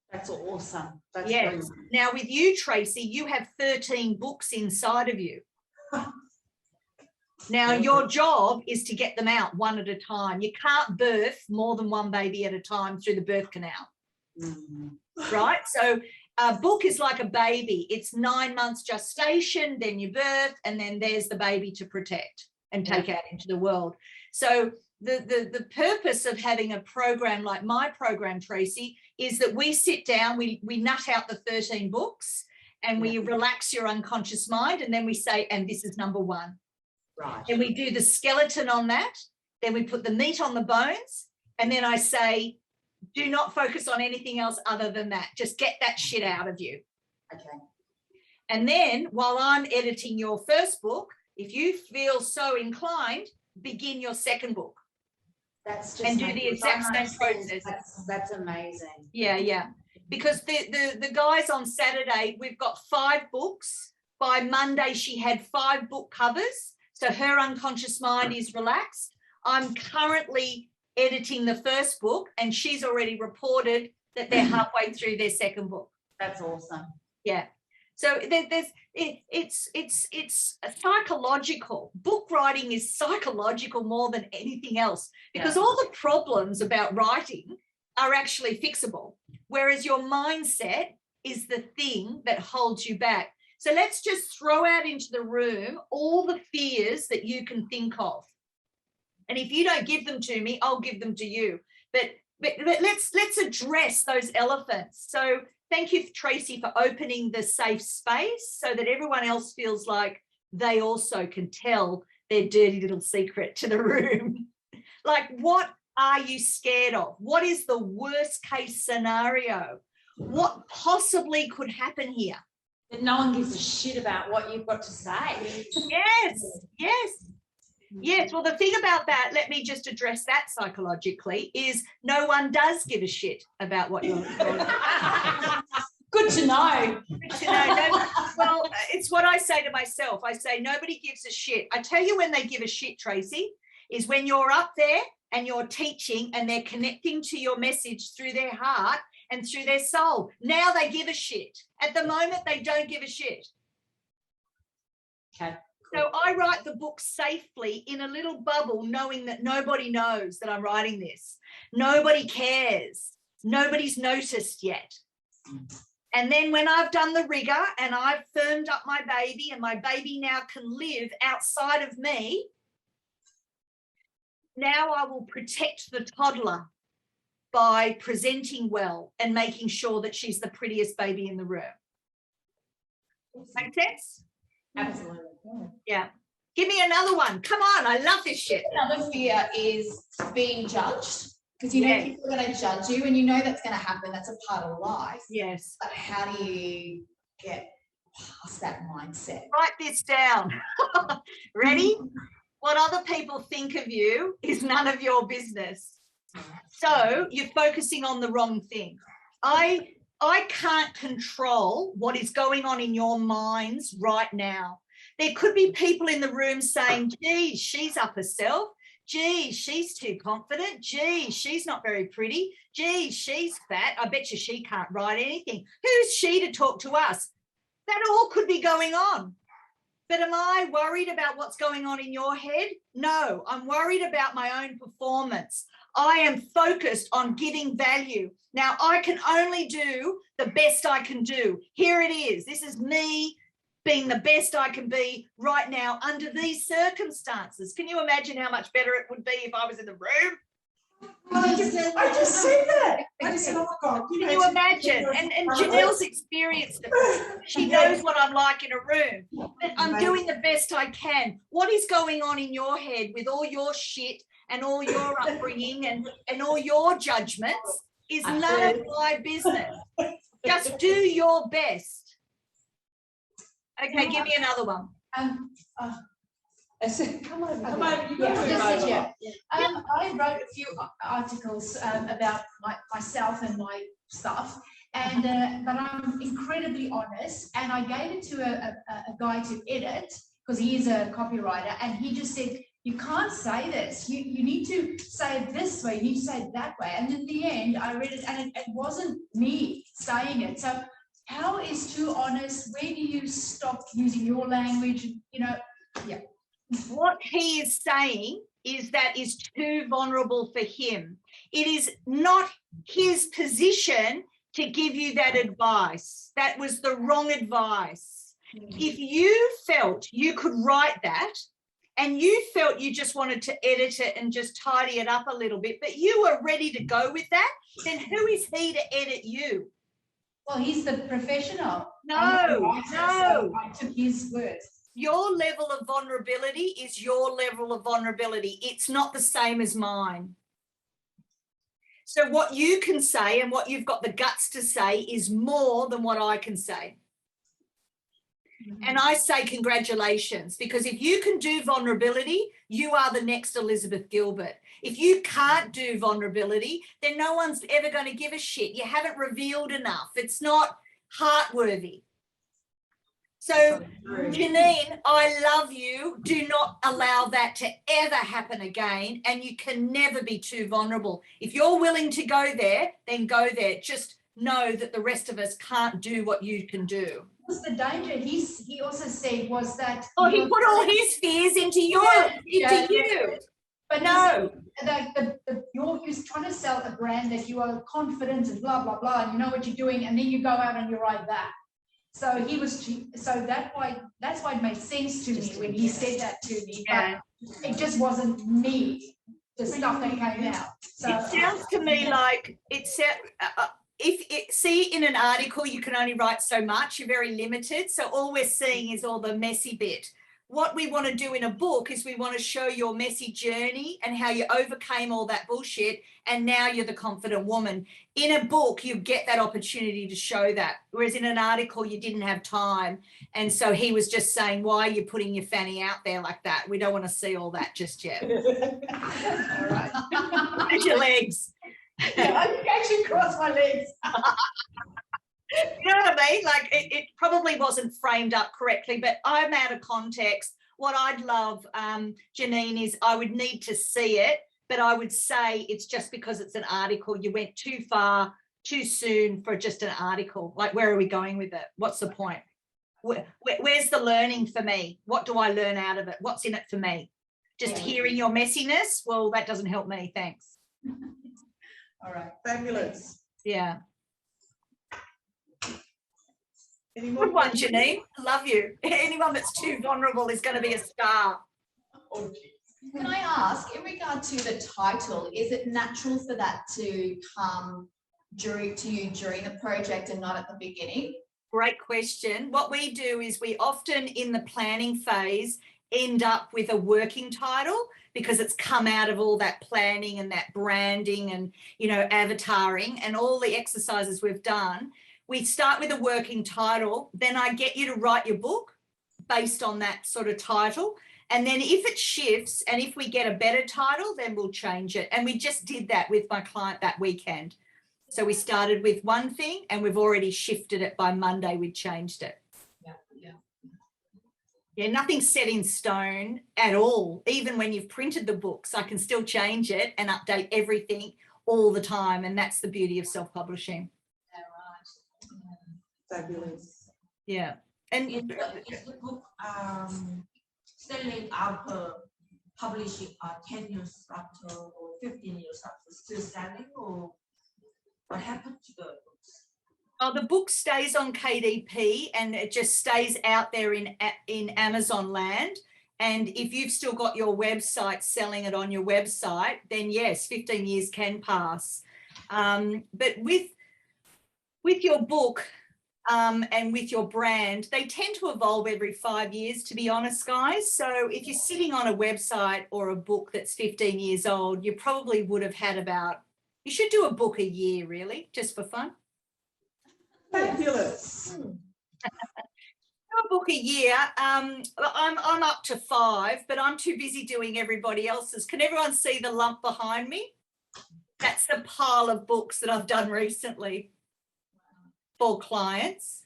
That's awesome. That's yes. brilliant. Now, with you, Tracy, you have 13 books inside of you. Now, your job is to get them out one at a time. You can't birth more than one baby at a time through the birth canal, right? So a book is like a baby. It's 9 months gestation, then you birth, and then there's the baby to protect and take out into the world. So the purpose of having a program like my program, Tracy, is that we sit down, we nut out the 13 books and we relax your unconscious mind, and then we say, and this is number 1. Right. And we do the skeleton on that, then we put the meat on the bones, and then I say, do not focus on anything else other than that. Just get that shit out of you. Okay. And then while I'm editing your first book, if you feel so inclined, begin your second book. That's just and do the exact same process. That's amazing. Yeah. Because the guys on Saturday, we've got 5 books. By Monday, she had 5 book covers. So her unconscious mind is relaxed. I'm currently editing the first book, and she's already reported that they're halfway through their second book. That's awesome. Yeah. So it's psychological. Book writing is psychological more than anything else, because all the problems about writing are actually fixable, whereas your mindset is the thing that holds you back. So let's just throw out into the room all the fears that you can think of. And if you don't give them to me, I'll give them to you. But let's address those elephants. So thank you, Tracy, for opening the safe space so that everyone else feels like they also can tell their dirty little secret to the room. Like, what are you scared of? What is the worst case scenario? What possibly could happen here? That no one gives a shit about what you've got to say. Yes. Well, the thing about that, let me just address that psychologically, is no one does give a shit about what you're Good to know. Good to know. Well, it's what I say to myself. I say, nobody gives a shit. I tell you when they give a shit, Tracy, is when you're up there and you're teaching and they're connecting to your message through their heart and through their soul. Now they give a shit. At the moment, they don't give a shit. Okay. So I write the book safely in a little bubble, knowing that nobody knows that I'm writing this. Nobody cares. Nobody's noticed yet. And then when I've done the rigor and I've firmed up my baby and my baby now can live outside of me, now I will protect the toddler by presenting well and making sure that she's the prettiest baby in the room. Make sense? Absolutely. Yeah. Give me another one. Come on, I love this shit. Another fear is being judged, because you know Yes. people are going to judge you, and you know that's going to happen. That's a part of life. Yes. But how do you get past that mindset? Write this down. Ready? What other people think of you is none of your business. So you're focusing on the wrong thing. I can't control what is going on in your minds right now. There could be people in the room saying, gee, she's up herself. Gee, she's too confident. Gee, she's not very pretty. Gee, she's fat. I bet you she can't write anything. Who's she to talk to us? That all could be going on. But am I worried about what's going on in your head? No, I'm worried about my own performance. I am focused on giving value. Now, I can only do the best I can do. Here it is. This is me being the best I can be right now under these circumstances. Can you imagine how much better it would be if I was in the room? I just said that. I just said, oh my God. Can you imagine? And Janelle's experienced it. She knows what I'm like in a room. But I'm doing the best I can. What is going on in your head with all your shit and all your upbringing and all your judgments is none of my business. Just do your best. Okay, give me another one. Come on, you I wrote a few articles about myself and my stuff, and but I'm incredibly honest, and I gave it to a guy to edit because he is a copywriter, and he just said, you can't say this, you need to say it this way, you need to say it that way. And in the end I read it, and it wasn't me saying it. So how is too honest? Where do you stop using your language? You know, yeah. What he is saying is that is too vulnerable for him. It is not his position to give you that advice. That was the wrong advice. If you felt you could write that and you felt you just wanted to edit it and just tidy it up a little bit, but you were ready to go with that, then who is he to edit you? Well, he's the professional. No. So I took his words. Your level of vulnerability is your level of vulnerability. It's not the same as mine. So what you can say and what you've got the guts to say is more than what I can say. And I say congratulations, because if you can do vulnerability, you are the next Elizabeth Gilbert. If you can't do vulnerability, then no one's ever going to give a shit. You haven't revealed enough. It's not heartworthy. So, Janine, I love you. Do not allow that to ever happen again, and you can never be too vulnerable. If you're willing to go there, then go there. Just know that the rest of us can't do what you can do. Was the danger he also said was that he put all his fears into you. But no, you're trying to sell a brand that you are confident and blah blah blah, and you know what you're doing, and then you go out and you write that. So that's why it made sense to me when he said that to me. Yeah. But it just wasn't me, the stuff that came out. So it sounds to me like it's in an article you can only write so much. You're very limited. So all we're seeing is all the messy bit. What we want to do in a book is we want to show your messy journey and how you overcame all that bullshit, and now you're the confident woman. In a book, you get that opportunity to show that, whereas in an article, you didn't have time. And so he was just saying, why are you putting your fanny out there like that? We don't want to see all that just yet. All right. Raise your legs. Yeah, I think I should cross my legs. You know what I mean? Like it probably wasn't framed up correctly, but I'm out of context. What I'd love, Janine, is I would need to see it, but I would say it's just because it's an article. You went too far, too soon for just an article. Like, where are we going with it? What's the point? Where's the learning for me? What do I learn out of it? What's in it for me? Just hearing your messiness? Well, that doesn't help me. Thanks. All right, fabulous. Yeah. Any more Good one, Janine. Love you. Anyone that's too vulnerable is going to be a star. Can I ask, in regard to the title, is it natural for that to come to you during the project and not at the beginning? Great question. What we do is we often, in the planning phase, end up with a working title because it's come out of all that planning and that branding and, you know, avataring and all the exercises we've done. We start with a working title, then I get you to write your book based on that sort of title. And then if it shifts and if we get a better title, then we'll change it. And we just did that with my client that weekend. So we started with one thing and we've already shifted it. By Monday, we changed it. Yeah, nothing's set in stone at all. Even when you've printed the books, I can still change it and update everything all the time. And that's the beauty of self-publishing. Fabulous. Yeah. And is the book selling after publishing 10 years after or 15 years after, still selling, or what happened to the books? Oh, the book stays on KDP and it just stays out there in Amazon land. And if you've still got your website selling it on your website, then yes, 15 years can pass. But with your book and with your brand, they tend to evolve every 5 years, to be honest, guys. So if you're sitting on a website or a book that's 15 years old, you probably would have had about, you should do a book a year, really, just for fun. Fabulous. A book a year. I'm up to 5, but I'm too busy doing everybody else's. Can everyone see the lump behind me? That's the pile of books that I've done recently for clients.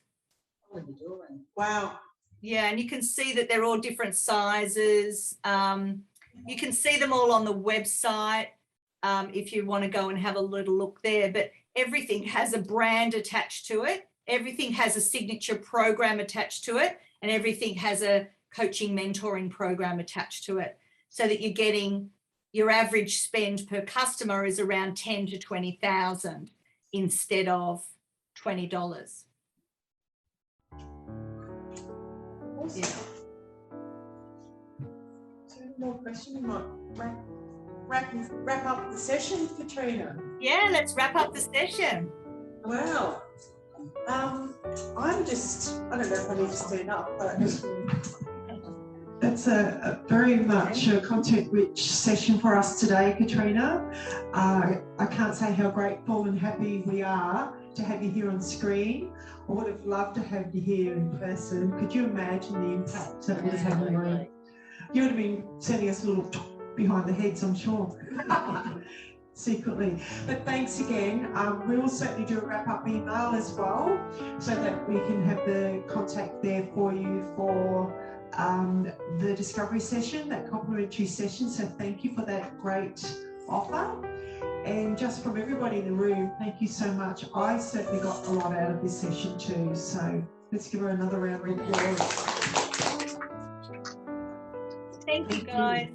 Wow. Yeah, and you can see that they're all different sizes. You can see them all on the website if you want to go and have a little look there. But everything has a brand attached to it. Everything has a signature program attached to it, and everything has a coaching mentoring program attached to it, so that you're getting your average spend per customer is around 10 to 20,000 instead of $20. Awesome. Yeah. So any more questions? We might wrap up the session, Katrena. Yeah, let's wrap up the session. Wow. I don't know if I need to stand up, but That's a very much a content-rich session for us today, Katrena. I can't say how grateful and happy we are to have you here on screen. I would have loved to have you here in person. Could you imagine the impact that would have had on you? You would have been sending us a little behind the heads, I'm sure. Secretly. But thanks again. We will certainly do a wrap-up email as well, so that we can have the contact there for you for the discovery session, that complimentary session. So thank you for that great offer. And just from everybody in the room, thank you so much. I certainly got a lot out of this session too. So let's give her another round of applause. Thank you, guys.